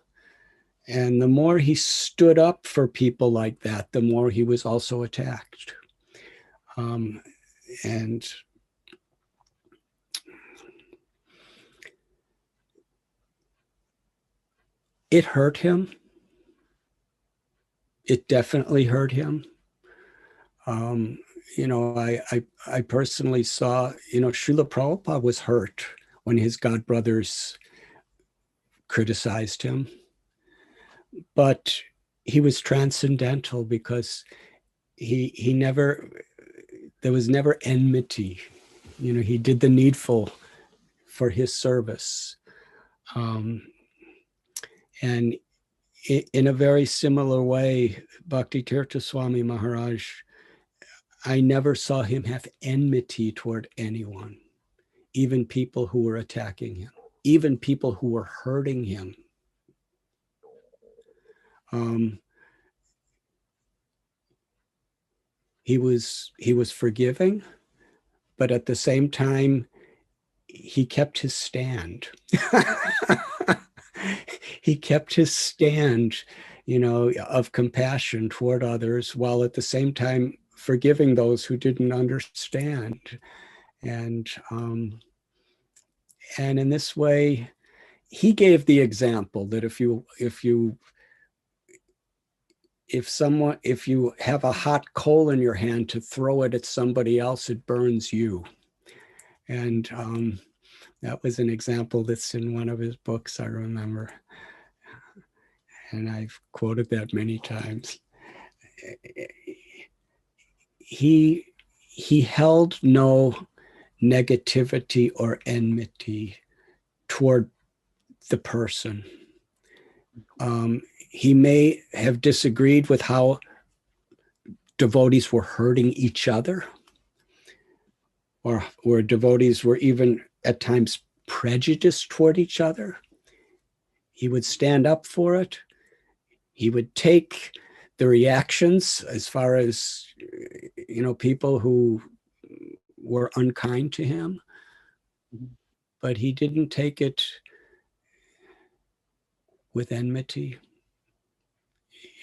And the more he stood up for people like that, the more he was also attacked. And it hurt him. It definitely hurt him. I personally saw, Srila Prabhupada was hurt when his godbrothers criticized him. But he was transcendental because there was never enmity. He did the needful for his service. And in a very similar way, Bhakti Tirtha Swami Maharaj, I never saw him have enmity toward anyone, even people who were attacking him, even people who were hurting him. He was forgiving, but at the same time, he kept his stand. He kept his stand, of compassion toward others, while at the same time forgiving those who didn't understand. And in this way, he gave the example that if you have a hot coal in your hand, to throw it at somebody else, it burns you. And that was an example that's in one of his books, I remember. And I've quoted that many times. He held no negativity or enmity toward the person. He may have disagreed with how devotees were hurting each other, or where devotees were even at times prejudiced toward each other. He would stand up for it. He would take the reactions as far as, people who were unkind to him, but he didn't take it with enmity.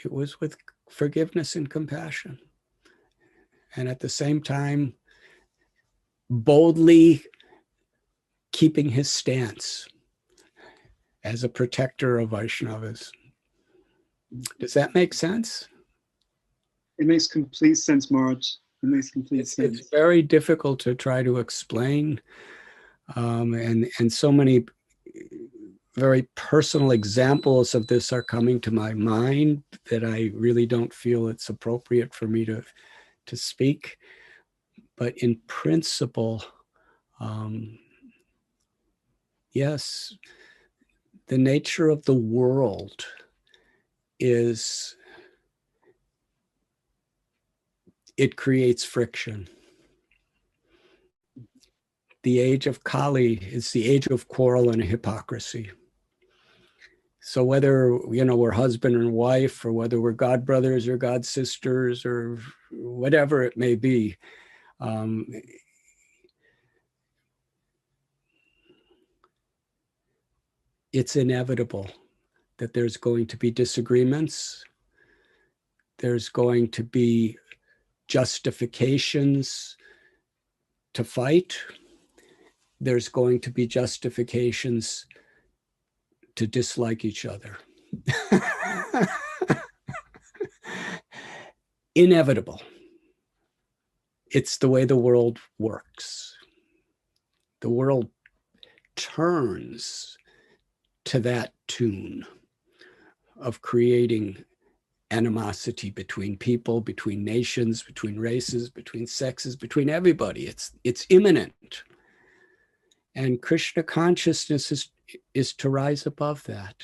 It was with forgiveness and compassion. And at the same time, boldly keeping his stance as a protector of Vaishnavas. Does that make sense? It makes complete sense, Maharaj. It makes complete sense. It's very difficult to try to explain, and so many very personal examples of this are coming to my mind that I really don't feel it's appropriate for me to speak. But in principle, yes, the nature of the world is it creates friction. The age of Kali is the age of quarrel and hypocrisy. So whether, we're husband and wife, or whether we're god brothers or god sisters, or whatever it may be, it's inevitable that there's going to be disagreements. There's going to be justifications to fight. There's going to be justifications to dislike each other. Inevitable. It's the way the world works. The world turns to that tune of creating animosity between people, between nations, between races, between sexes, between everybody. It's imminent. And Krishna consciousness is to rise above that.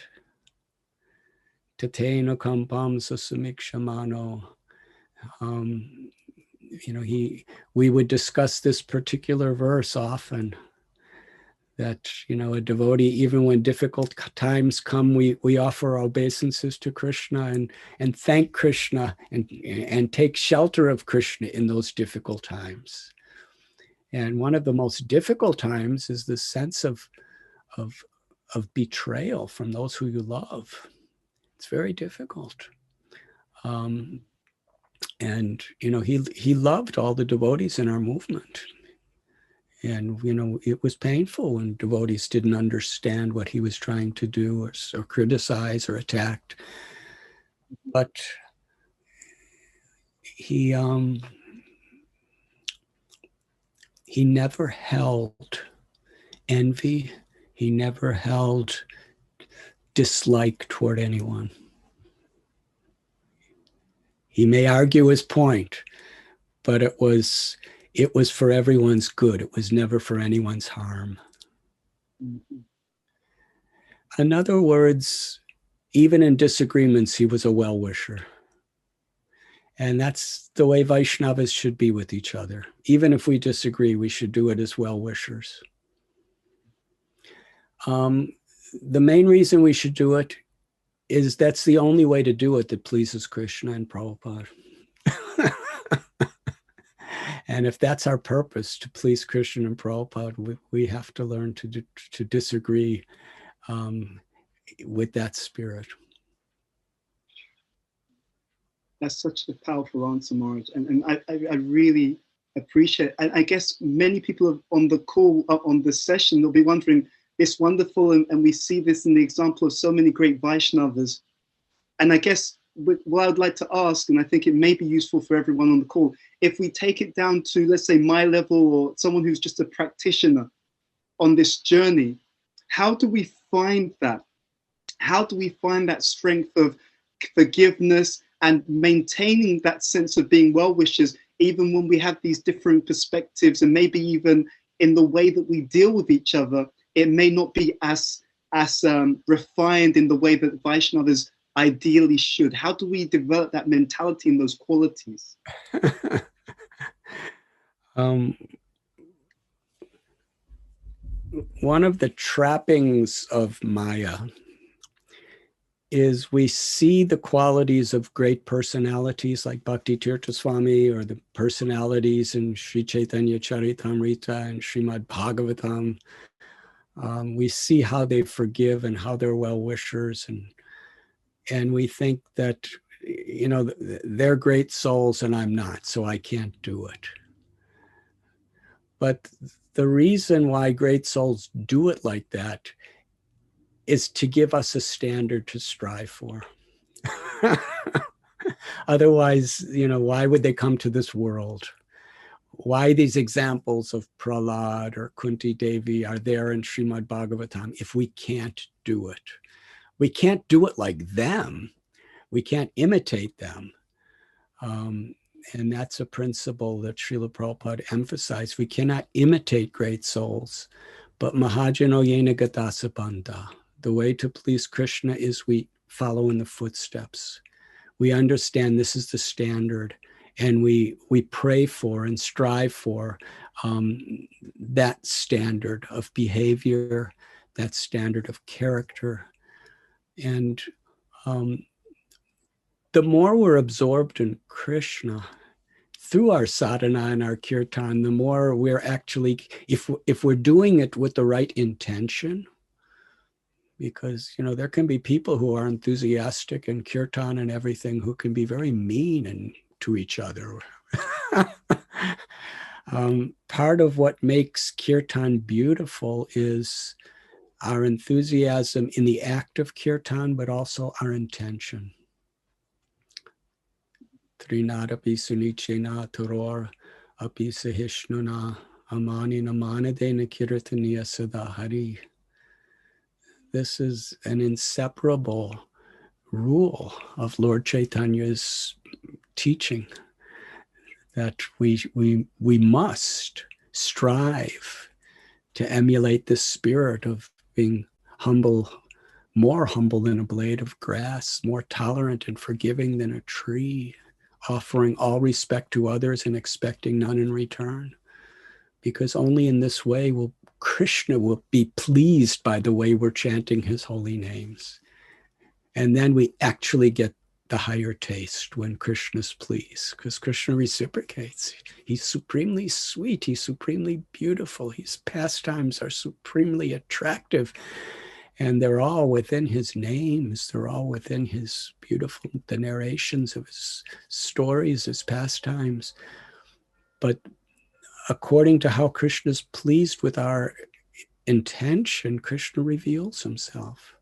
Tatena kampam sasamikshamano. We would discuss this particular verse often, that, a devotee, even when difficult times come, we offer obeisances to Krishna and thank Krishna and take shelter of Krishna in those difficult times. And one of the most difficult times is the sense of betrayal from those who you love. It's very difficult. And, he loved all the devotees in our movement. And, it was painful when devotees didn't understand what he was trying to do, or criticize or attacked. But he never held envy. He never held dislike toward anyone. He may argue his point, but it was for everyone's good. It was never for anyone's harm. In other words, even in disagreements, he was a well-wisher. And that's the way Vaishnavas should be with each other. Even if we disagree, we should do it as well-wishers. The main reason we should do it is that's the only way to do it that pleases Krishna and Prabhupada. And if that's our purpose, to please Krishna and Prabhupada, we have to learn to disagree with that spirit. That's such a powerful answer, Marge. And I really appreciate, I guess many people on the call, on the session, they'll be wondering, it's wonderful, and we see this in the example of so many great Vaishnavas. And I guess what I would like to ask, and I think it may be useful for everyone on the call, if we take it down to, let's say, my level or someone who's just a practitioner on this journey, how do we find that? How do we find that strength of forgiveness and maintaining that sense of being well-wishers, even when we have these different perspectives, and maybe even in the way that we deal with each other, it may not be as refined in the way that Vaishnavas ideally should? How do we develop that mentality and those qualities? One of the trappings of Maya is we see the qualities of great personalities like Bhakti Tirtha Swami, or the personalities in Sri Chaitanya Charitamrita and Srimad Bhagavatam. We see how they forgive and how they're well-wishers, and we think that, you know, they're great souls and I'm not, so I can't do it. But the reason why great souls do it like that is to give us a standard to strive for. Otherwise, you know, why would they come to this world? Why these examples of Prahlad or Kunti Devi are there in Srimad Bhagavatam if we can't do it? We can't do it like them. We can't imitate them. And that's a principle that Srila Prabhupada emphasized. We cannot imitate great souls, but Mahajano Yena Gatasabandha. The way to please Krishna is we follow in the footsteps. We understand this is the standard, and we pray for and strive for that standard of behavior, that standard of character. And the more we're absorbed in Krishna through our sadhana and our kirtan, the more we're actually, if we're doing it with the right intention, because, you know, there can be people who are enthusiastic in kirtan and everything who can be very mean to each other. Part of what makes kirtan beautiful is our enthusiasm in the act of kirtan, but also our intention. Trinadapi sunichena turor api sahishnuna amani namanadena kirtaniya sadahari. This is an inseparable rule of Lord Chaitanya's teaching, that we must strive to emulate this spirit of being humble, more humble than a blade of grass, more tolerant and forgiving than a tree, offering all respect to others and expecting none in return. Because only in this way will Krishna will be pleased by the way we're chanting his holy names. And then we actually get the higher taste when Krishna's pleased, because Krishna reciprocates. He's supremely sweet. He's supremely beautiful. His pastimes are supremely attractive. And they're all within his names. They're all within his beautiful, the narrations of his stories, his pastimes. But according to how Krishna is pleased with our intention, Krishna reveals himself.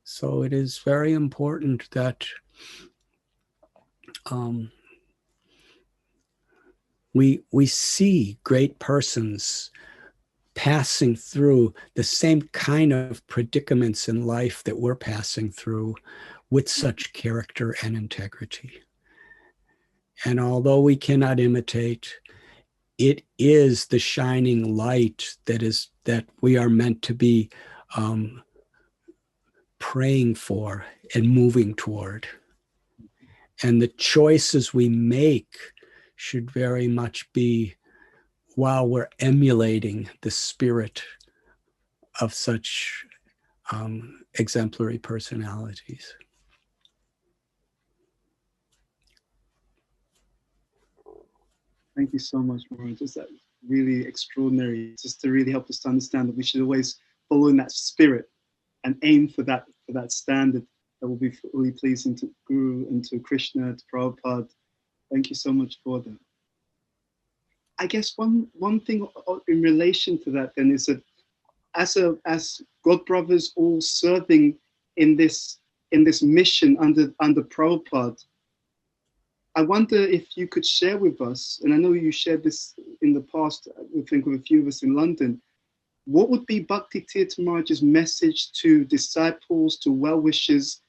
So it is very important that we see great persons passing through the same kind of predicaments in life that we're passing through with such character and integrity. And although we cannot imitate, it is the shining light that we are meant to be praying for and moving toward. And the choices we make should very much be while we're emulating the spirit of such exemplary personalities. Thank you so much, Maureen. Just that really extraordinary, just to really help us to understand that we should always follow in that spirit and aim for that standard that will be fully pleasing to Guru and to Krishna, to Prabhupada. Thank you so much for that. I guess one thing in relation to that then is that as God brothers all serving in this mission under Prabhupada, I wonder if you could share with us, and I know you shared this in the past, I think with a few of us in London, what would be Bhakti Tirtha Maharaj's message to disciples, to well-wishers?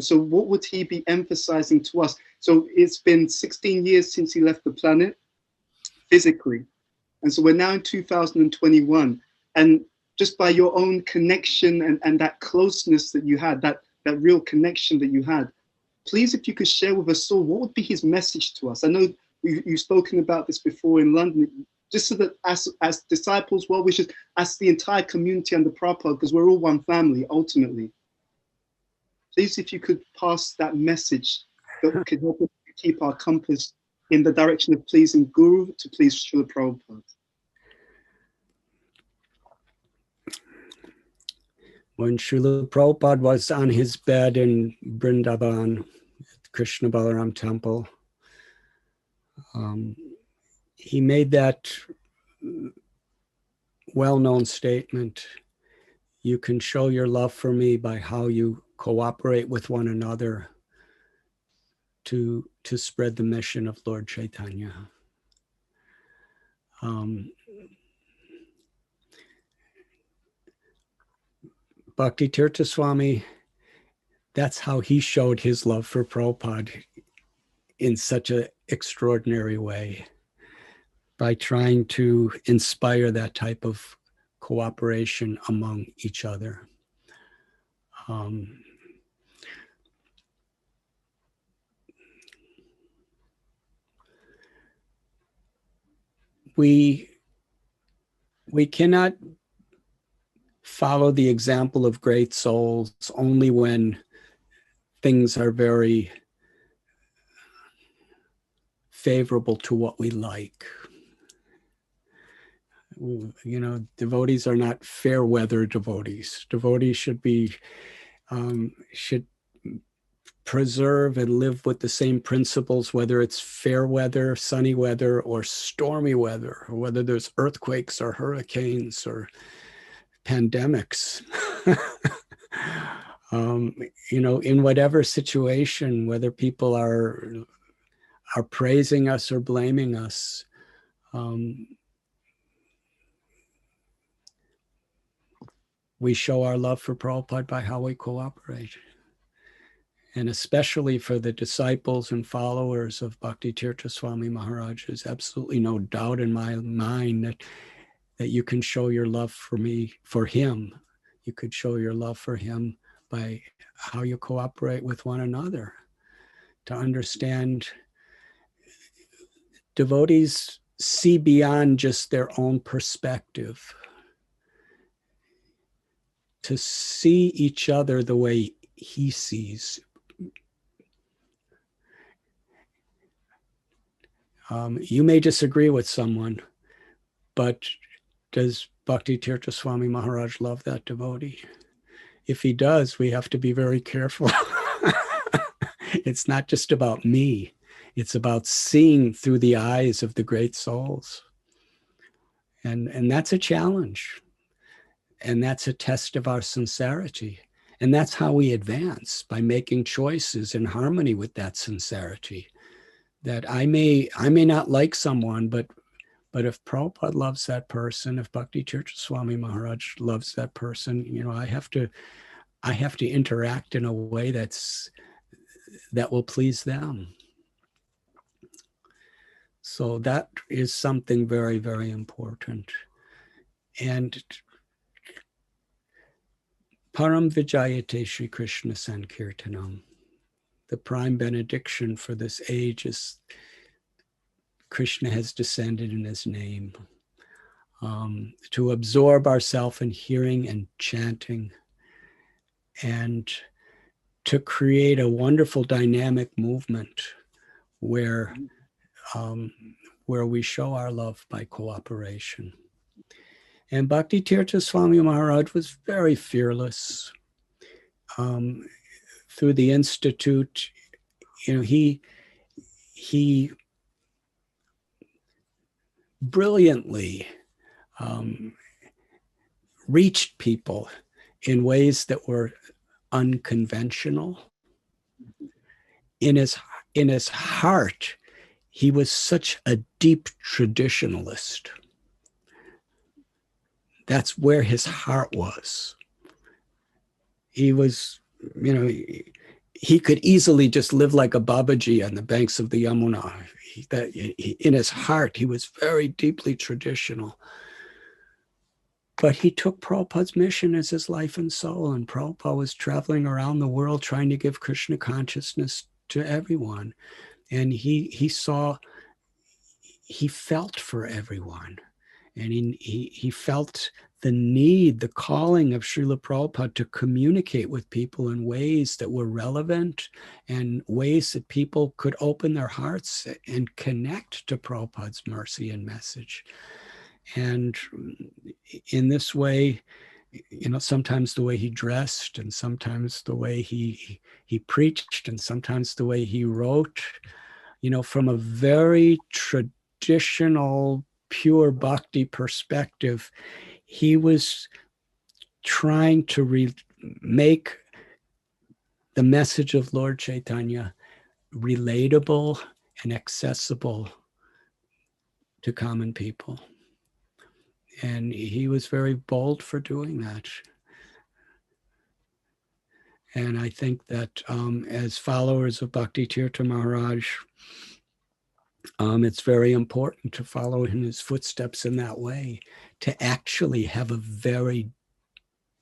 So what would he be emphasizing to us? So it's been 16 years since he left the planet physically. And so we're now in 2021. And just by your own connection and that closeness that you had, that real connection that you had, please, if you could share with us all, what would be his message to us? I know you've spoken about this before in London, just so that as disciples, well-wishers, as the entire community under Prabhupada, because we're all one family, ultimately. Please, if you could pass that message that could help us keep our compass in the direction of pleasing Guru to please Srila Prabhupada. When Srila Prabhupada was on his bed in Vrindavan, Krishna Balaram temple, he made that well-known statement, "You can show your love for me by how you cooperate with one another to spread the mission of Lord Chaitanya." Bhakti Tirtha Swami, that's how he showed his love for Prabhupada in such an extraordinary way, by trying to inspire that type of cooperation among each other. We cannot follow the example of great souls only when things are very favorable to what we like. Devotees are not fair weather devotees. Devotees should preserve and live with the same principles, whether it's fair weather, sunny weather, or stormy weather, or whether there's earthquakes or hurricanes or pandemics. In whatever situation, whether people are praising us or blaming us, we show our love for Prabhupada by how we cooperate. And especially for the disciples and followers of Bhakti Tirtha Swami Maharaj, there's absolutely no doubt in my mind that you can show your love for him. You could show your love for him by how you cooperate with one another. To understand, devotees see beyond just their own perspective, to see each other the way he sees. You may disagree with someone, but does Bhakti Tirtha Swami Maharaj love that devotee? If he does, we have to be very careful. It's not just about me. It's about seeing through the eyes of the great souls. And that's a challenge. And that's a test of our sincerity. And that's how we advance, by making choices in harmony with that sincerity. That I may not like someone, but if Prabhupada loves that person, if Bhakti Tirtha Swami Maharaj loves that person, I have to interact in a way that will please them. So that is something very, very important. And Param Vijayate Sri Krishna Sankirtanam. The prime benediction for this age is Krishna has descended in his name. To absorb ourselves in hearing and chanting, and to create a wonderful dynamic movement where we show our love by cooperation. And Bhakti Tirtha Swami Maharaj was very fearless. Through the Institute, he brilliantly reached people in ways that were unconventional. In his heart, he was such a deep traditionalist. That's where his heart was. He was, he could easily just live like a Babaji on the banks of the Yamuna. In his heart, he was very deeply traditional. But he took Prabhupada's mission as his life and soul, and Prabhupada was traveling around the world trying to give Krishna consciousness to everyone. And he felt for everyone. And he felt the need, the calling of Srila Prabhupada to communicate with people in ways that were relevant and ways that people could open their hearts and connect to Prabhupada's mercy and message. And in this way, sometimes the way he dressed, and sometimes the way he preached, and sometimes the way he wrote, from a very traditional, pure bhakti perspective, he was trying to make the message of Lord Chaitanya relatable and accessible to common people. And he was very bold for doing that. And I think that as followers of Bhakti Tirtha Maharaj, it's very important to follow in his footsteps in that way, to actually have a very,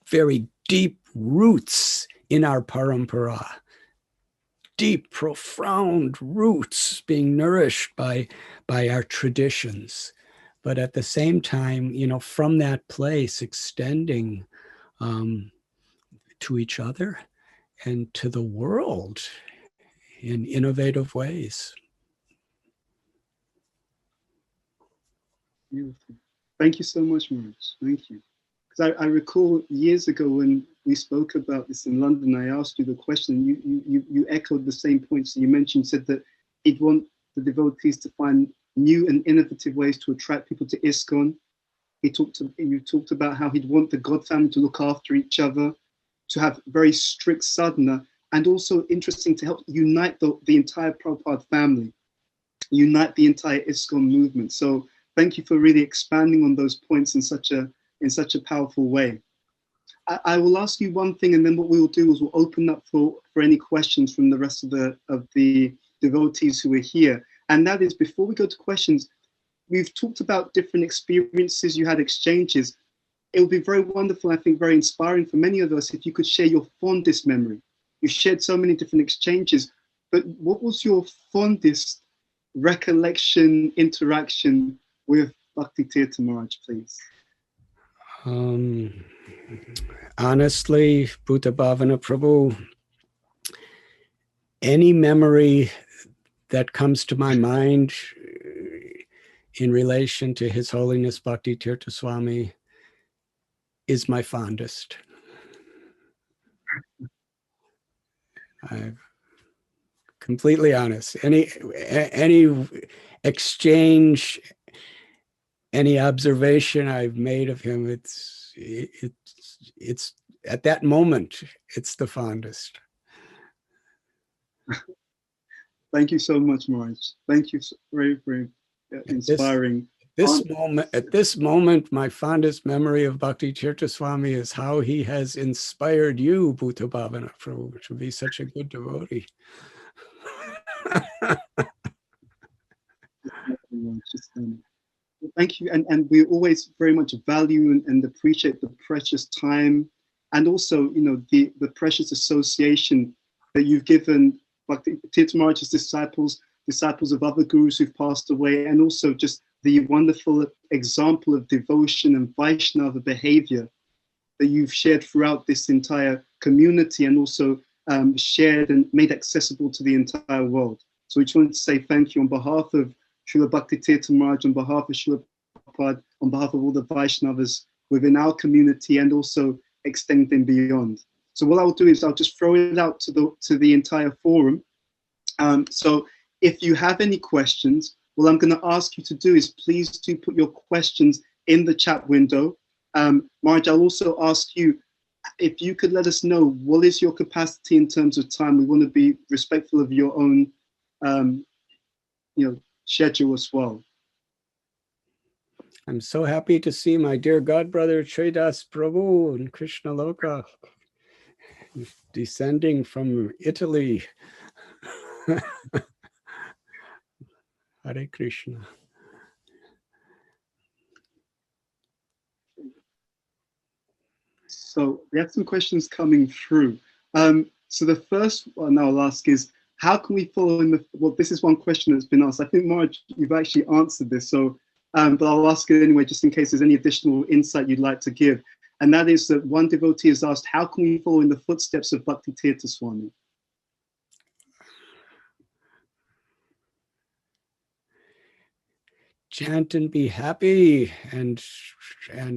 very deep roots in our parampara, deep, profound roots being nourished by our traditions. But at the same time, from that place, extending to each other and to the world in innovative ways. Beautiful. Thank you so much, Maharaj. Thank you. Because I recall years ago when we spoke about this in London, I asked you the question, you echoed the same points that you mentioned, said that he'd want the devotees to find new and innovative ways to attract people to ISKCON. You talked about how he'd want the God family to look after each other, to have very strict sadhana, and also interesting to help unite the entire Prabhupada family, unite the entire ISKCON movement. So thank you for really expanding on those points in such a powerful way. I will ask you one thing, and then what we will do is we'll open up for any questions from the rest of the devotees who are here. And that is, before we go to questions, we've talked about different experiences, you had exchanges. It would be very wonderful, I think very inspiring for many of us if you could share your fondest memory. You shared so many different exchanges, but what was your fondest recollection, interaction with Bhakti Tirtha Maharaj, please? Honestly, Bhuta Bhavana Prabhu, any memory that comes to my mind in relation to His Holiness Bhakti Tirtha Swami is my fondest. I'm completely honest. Any exchange, any observation I've made of him, it's at that moment, it's the fondest. Thank you so much, Maharaj. Thank you. Very, very inspiring. At this moment, my fondest memory of Bhakti Tirtha Swami is how he has inspired you, Bhuta Bhavana Prabhu, to be such a good devotee. Thank you. And we always very much value and appreciate the precious time and also, you know, the precious association that you've given Bhakti Tirtha Maharaj's disciples, disciples of other gurus who've passed away, and also just the wonderful example of devotion and Vaishnava behavior that you've shared throughout this entire community, and also shared and made accessible to the entire world. So we just wanted to say thank you on behalf of Srila Bhakti Tirtha Maharaj, on behalf of Srila Prabhupada, on behalf of all the Vaishnavas within our community, and also extending beyond. So what I'll do is I'll just throw it out to the entire forum. So if you have any questions, what I'm going to ask you to do is please do put your questions in the chat window. Marge, I'll also ask you if you could let us know what is your capacity in terms of time. We want to be respectful of your own schedule as well. I'm so happy to see my dear godbrother Tridas Prabhu in Krishna Loka, descending from Italy. Hare Krishna. So we have some questions coming through. So the first one I'll ask is, how can we follow in the, well, this is one question that's been asked. I think, Marge, you've actually answered this, so, but I'll ask it anyway, just in case there's any additional insight you'd like to give. And that is that one devotee has asked, how can we follow in the footsteps of Bhakti Tirtha Swami? Chant and be happy, and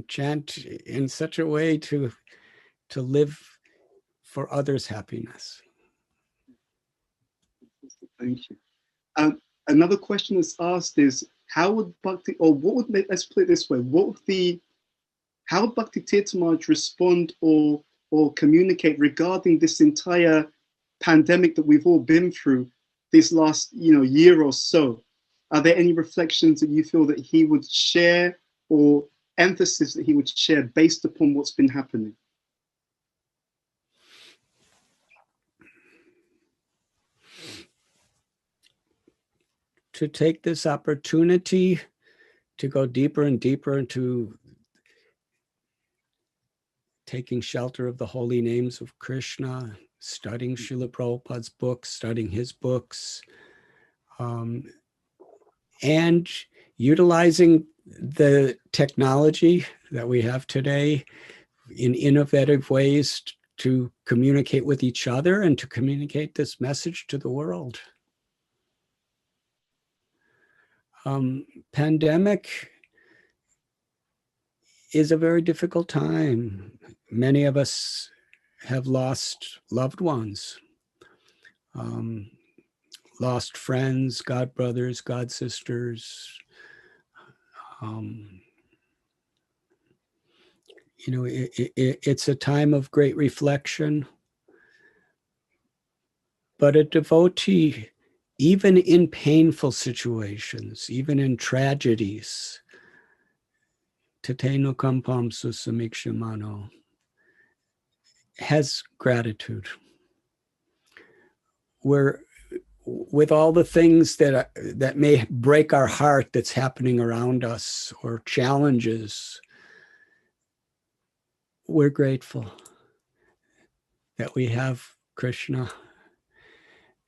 chant in such a way to live for others' happiness. Thank you. Another question that's asked is, how would Bhakti, or what would, let's put it this way, how would Bhakti Tirtha Maharaj respond or communicate regarding this entire pandemic that we've all been through this last year or so? Are there any reflections that you feel that he would share, or emphasis that he would share based upon what's been happening? To take this opportunity to go deeper and deeper into taking shelter of the holy names of Krishna, studying Srila Prabhupada's books, studying his books, and utilizing the technology that we have today in innovative ways to communicate with each other and to communicate this message to the world. Pandemic is a very difficult time. Many of us have lost loved ones, lost friends, god brothers, god sisters. It's a time of great reflection. But a devotee, even in painful situations, even in tragedies, Tateno Kampam Susamikshimano, has gratitude. Where with all the things that may break our heart that's happening around us, or challenges, we're grateful that we have Krishna.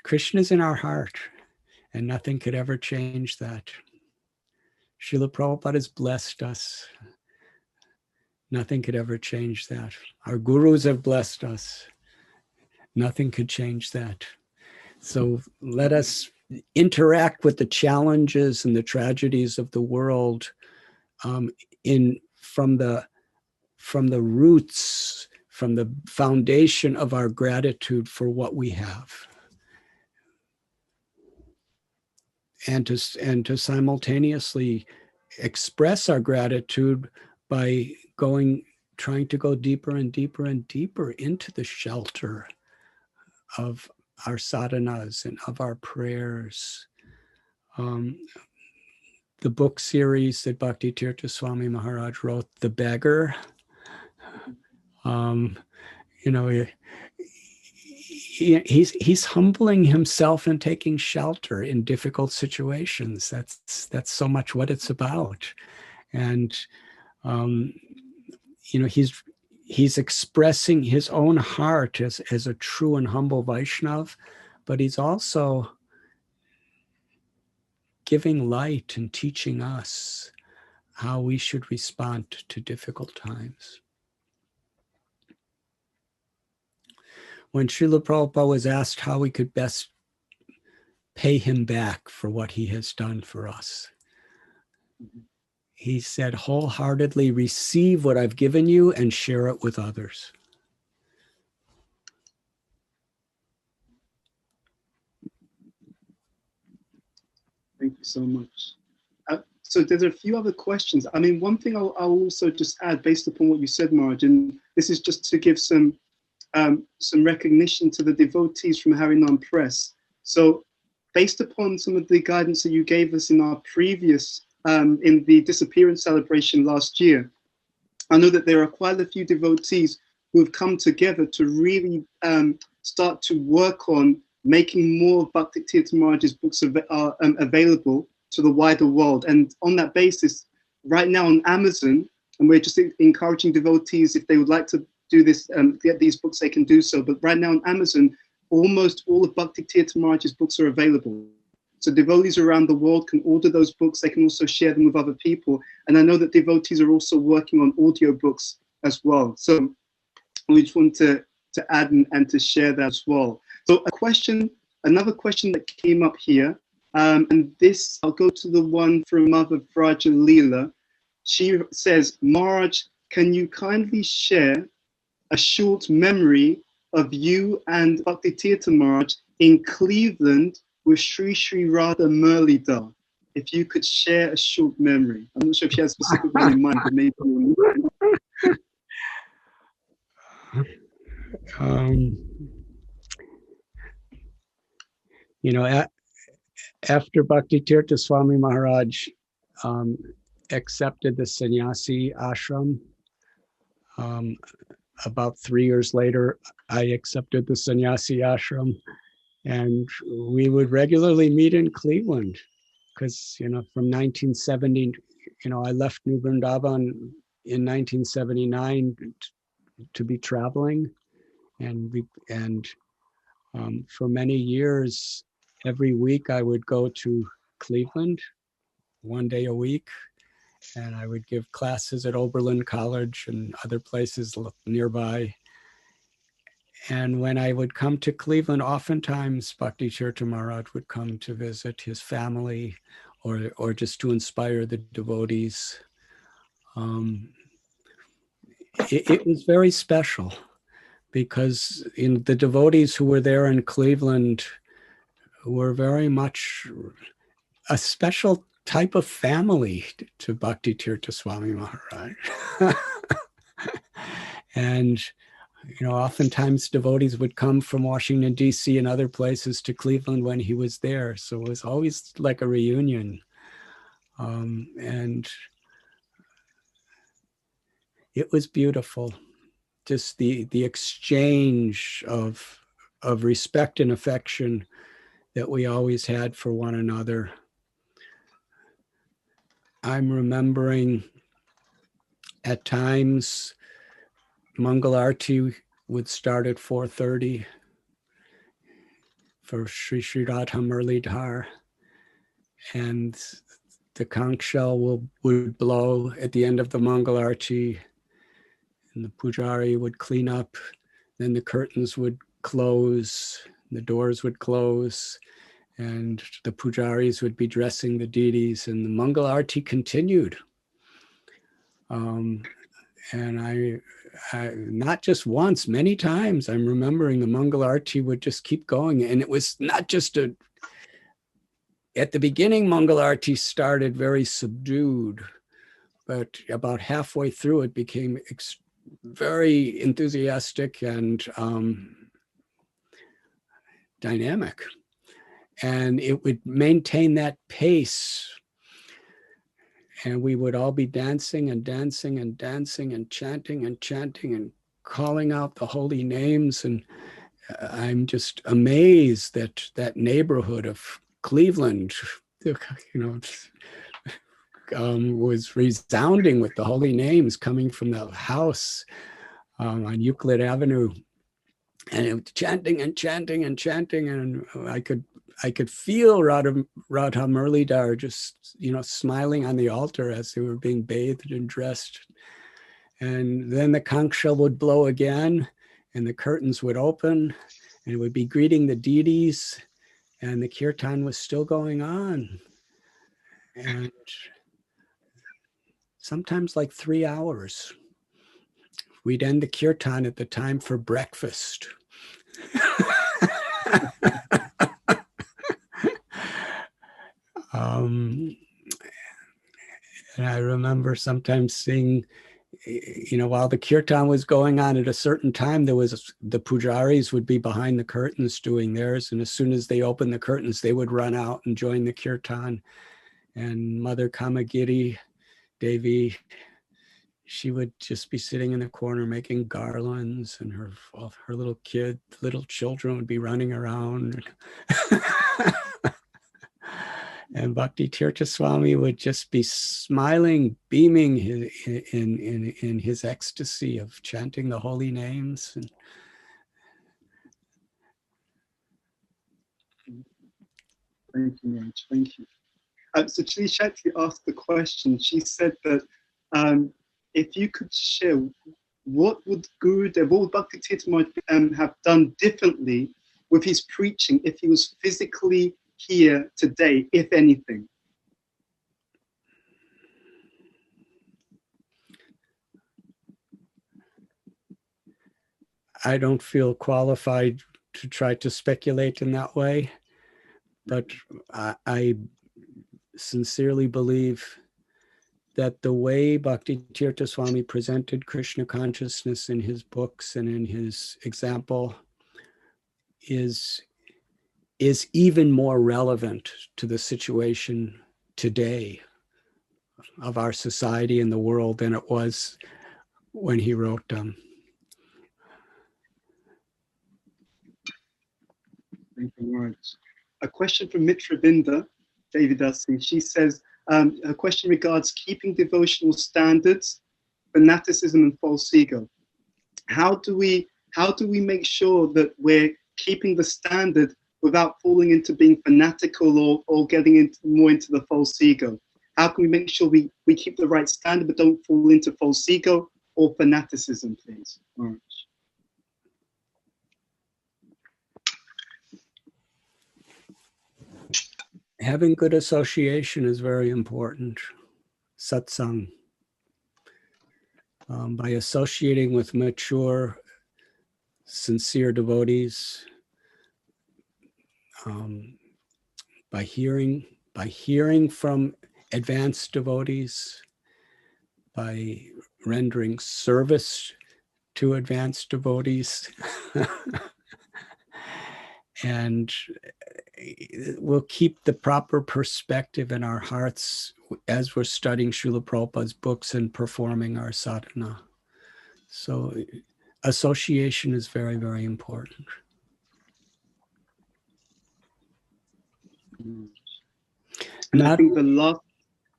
Krishna's in our heart, and nothing could ever change that. Srila Prabhupada has blessed us. Nothing could ever change that. Our gurus have blessed us. Nothing could change that. So let us interact with the challenges and the tragedies of the world from the roots, from the foundation of our gratitude for what we have. And to simultaneously express our gratitude by trying to go deeper and deeper and deeper into the shelter of our sadhanas and of our prayers. The book series that Bhakti Tirtha Swami Maharaj wrote, The Beggar, he's humbling himself and taking shelter in difficult situations. That's so much what it's about. And he's he's expressing his own heart as a true and humble Vaishnav, but he's also giving light and teaching us how we should respond to difficult times. When Srila Prabhupada was asked how we could best pay him back for what he has done for us, he said, wholeheartedly receive what I've given you and share it with others. Thank you so much. So there's a few other questions. I mean, one thing I'll also just add based upon what you said, Marge, and this is just to give some recognition to the devotees from Harinam Press. So based upon some of the guidance that you gave us in our previous, in the disappearance celebration last year, I know that there are quite a few devotees who have come together to really start to work on making more of Bhakti Tirtha Maharaj's books available to the wider world. And on that basis, right now on Amazon, and we're just encouraging devotees, if they would like to do this, get these books, they can do so. But right now on Amazon, almost all of Bhakti Tirtha Maharaj's books are available. So devotees around the world can order those books. They can also share them with other people. And I know that devotees are also working on audio books as well. So we just want to add and to share that as well. So another question that came up here, and this, I'll go to the one from Mother Vraja Leela. She says, Maharaj, can you kindly share a short memory of you and Bhakti Tirtha Maharaj in Cleveland with Sri Sri Radha Murlidhar? If you could share a short memory. I'm not sure if she has a specific one in mind, but maybe you know, after Bhakti Tirtha Swami Maharaj accepted the sannyasi ashram, about 3 years later, I accepted the sannyasi ashram, and we would regularly meet in Cleveland because, you know, from 1970, you know, I left New Vrindavan in 1979 to be traveling, and for many years, every week I would go to Cleveland 1 day a week, and I would give classes at Oberlin College and other places nearby. And when I would come to Cleveland, oftentimes Bhakti Tirtha Maharaj would come to visit his family or just to inspire the devotees. It was very special because the devotees who were there in Cleveland were very much a special type of family to Bhakti Tirtha Swami Maharaj. And, you know, oftentimes devotees would come from Washington, D.C. and other places to Cleveland when he was there. So it was always like a reunion. And it was beautiful. Just the exchange of respect and affection that we always had for one another. I'm remembering at times Mangal Arti would start at 4:30 for Sri Sri Radha Murlidhar, and the conch shell would blow at the end of the Mangal Arti, and the pujari would clean up, then the curtains would close, the doors would close, and the pujaris would be dressing the deities, and the Mangal Arti continued. And I not just once, many times, I'm remembering the Mangal Arti would just keep going. And it was not just at the beginning, Mangal Arti started very subdued, but about halfway through, it became very enthusiastic and dynamic. And it would maintain that pace. And we would all be dancing and dancing and dancing and chanting and calling out the holy names. And I'm just amazed that that neighborhood of Cleveland, you know, was resounding with the holy names coming from the house. on Euclid Avenue, and it was chanting and chanting and chanting, and I could feel Radha Murlidhar just, smiling on the altar as they were being bathed and dressed. And then the conch shell would blow again, and the curtains would open, and it would be greeting the deities, and the kirtan was still going on. And sometimes like 3 hours. We'd end the kirtan at the time for breakfast. And I remember sometimes seeing, while the kirtan was going on at a certain time, the pujaris would be behind the curtains doing theirs. And as soon as they opened the curtains, they would run out and join the kirtan. And Mother Kamagiri Devi, she would just be sitting in the corner making garlands, and her little children would be running around. And Bhakti Tirtha Swami would just be smiling, beaming in his ecstasy of chanting the holy names. And thank you, Raj. Thank you. So Shri Shakti asked the question. She said that if you could share, what would Bhakti Tirtha have done differently with his preaching if he was physically here today, if anything? I don't feel qualified to try to speculate in that way, but I sincerely believe that the way Bhakti Tirtha Swami presented Krishna consciousness in his books and in his example is even more relevant to the situation today of our society and the world than it was when he wrote them. Thank you, Maharaj. A question from Mitra Binda, David Dusty. She says, her question regards keeping devotional standards, fanaticism, and false ego. How do we make sure that we're keeping the standard without falling into being fanatical or getting more into the false ego? How can we make sure we keep the right standard but don't fall into false ego or fanaticism, please? Maharaj. Having good association is very important. Satsang. By associating with mature, sincere devotees, by hearing from advanced devotees, by rendering service to advanced devotees, and we'll keep the proper perspective in our hearts as we're studying Srila Prabhupada's books and performing our sadhana. So association is very, very important. And I think the last...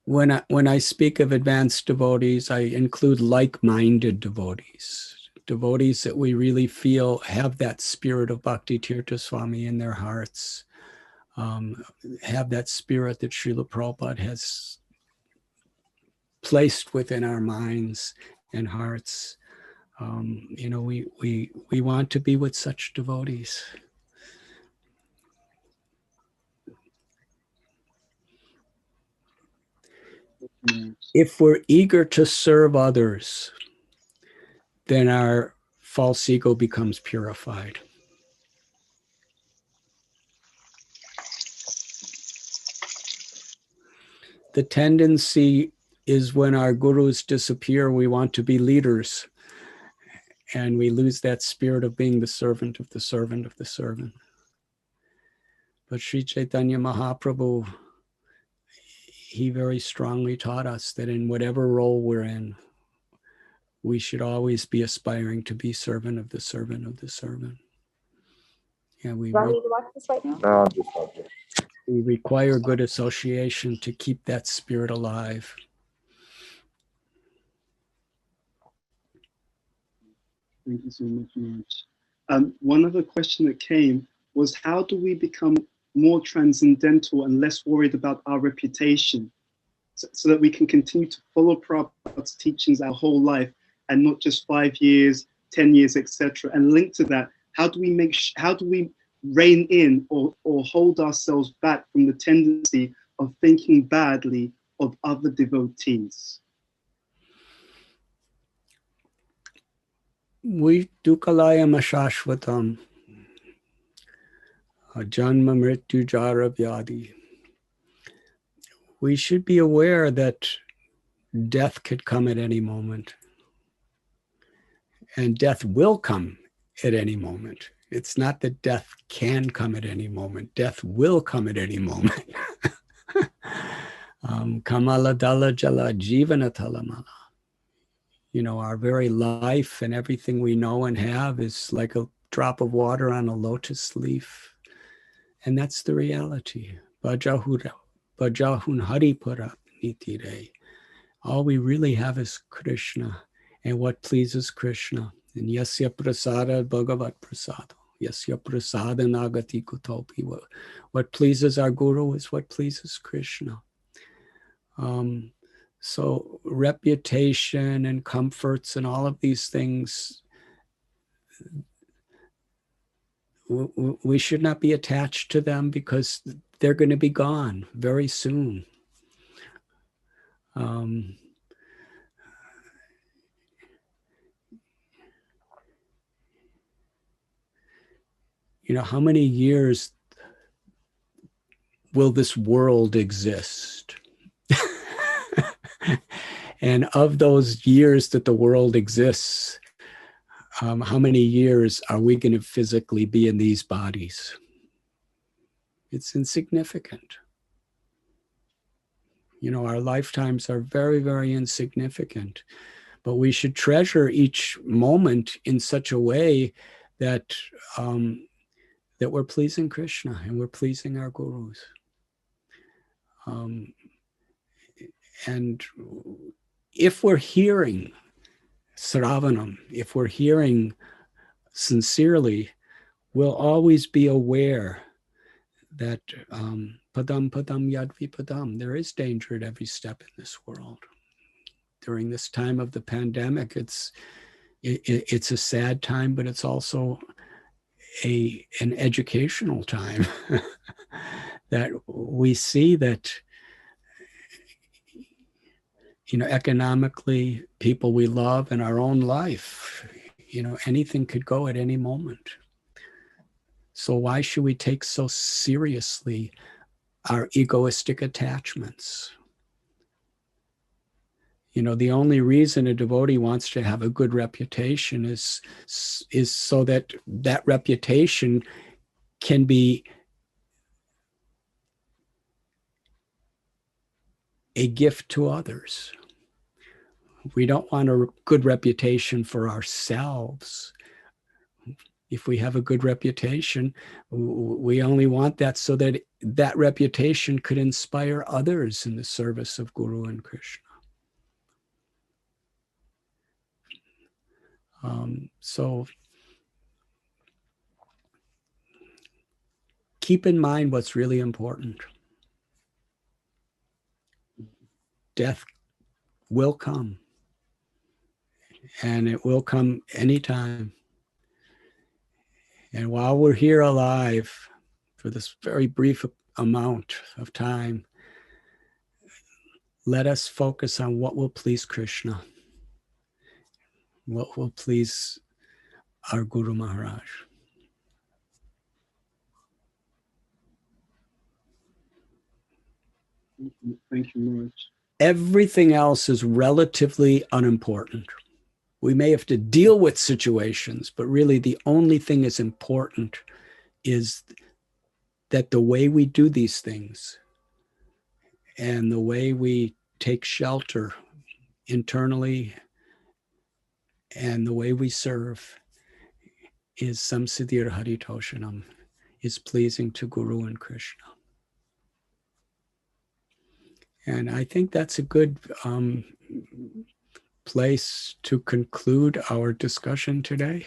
When I speak of advanced devotees, I include like-minded devotees. Devotees that we really feel have that spirit of Bhakti Tirtha Swami in their hearts, have that spirit that Srila Prabhupada has placed within our minds and hearts. We want to be with such devotees. If we're eager to serve others, then our false ego becomes purified. The tendency is when our gurus disappear, we want to be leaders, and we lose that spirit of being the servant of the servant of the servant. But Sri Chaitanya Mahaprabhu, he very strongly taught us that in whatever role we're in, we should always be aspiring to be servant of the servant of the servant. Yeah, we watch this right now? No, just okay. We require good association to keep that spirit alive. Thank you so much, Marge. One other question that came was, how do we become more transcendental and less worried about our reputation, so that we can continue to follow Prabhupada's teachings our whole life and not just 5 years, 10 years, etc. And linked to that, how do we rein in or hold ourselves back from the tendency of thinking badly of other devotees? We dukalayam ashashvatam janma mrityu jara vyadi. We should be aware that death could come at any moment. And death will come at any moment. It's not that death can come at any moment. Death will come at any moment. Kamala dala jala jivana talamala. You know, our very life and everything we know and have is like a drop of water on a lotus leaf. And that's the reality. Bhajahun haripura nitire. All we really have is Krishna and what pleases Krishna. And yasya prasada bhagavat prasada. Yasya prasada nagati kutopi. What pleases our guru is what pleases Krishna. So reputation and comforts and all of these things, we should not be attached to them because they're going to be gone very soon. You know, how many years will this world exist? And of those years that the world exists, how many years are we going to physically be in these bodies? It's insignificant. You know, our lifetimes are very, very insignificant, but we should treasure each moment in such a way that that we're pleasing Krishna and we're pleasing our gurus. And if we're hearing Sravanam, if we're hearing sincerely, we'll always be aware that padam padam yadvi padam, there is danger at every step in this world. During this time of the pandemic, it's a sad time, but it's also an educational time that we see that, you know, economically, people we love in our own life, you know, anything could go at any moment. So why should we take so seriously our egoistic attachments? You know, the only reason a devotee wants to have a good reputation is so that that reputation can be a gift to others. We don't want a good reputation for ourselves. If we have a good reputation, we only want that so that that reputation could inspire others in the service of Guru and Krishna. So keep in mind what's really important. Death will come, and it will come anytime. And while we're here alive for this very brief amount of time, let us focus on what will please Krishna, what will please our Guru Maharaj. Thank you, Maharaj. Everything else is relatively unimportant. We may have to deal with situations, but really the only thing that's important is that the way we do these things and the way we take shelter internally and the way we serve is samsiddhir haritoshanam, is pleasing to Guru and Krishna. And I think that's a good place to conclude our discussion today?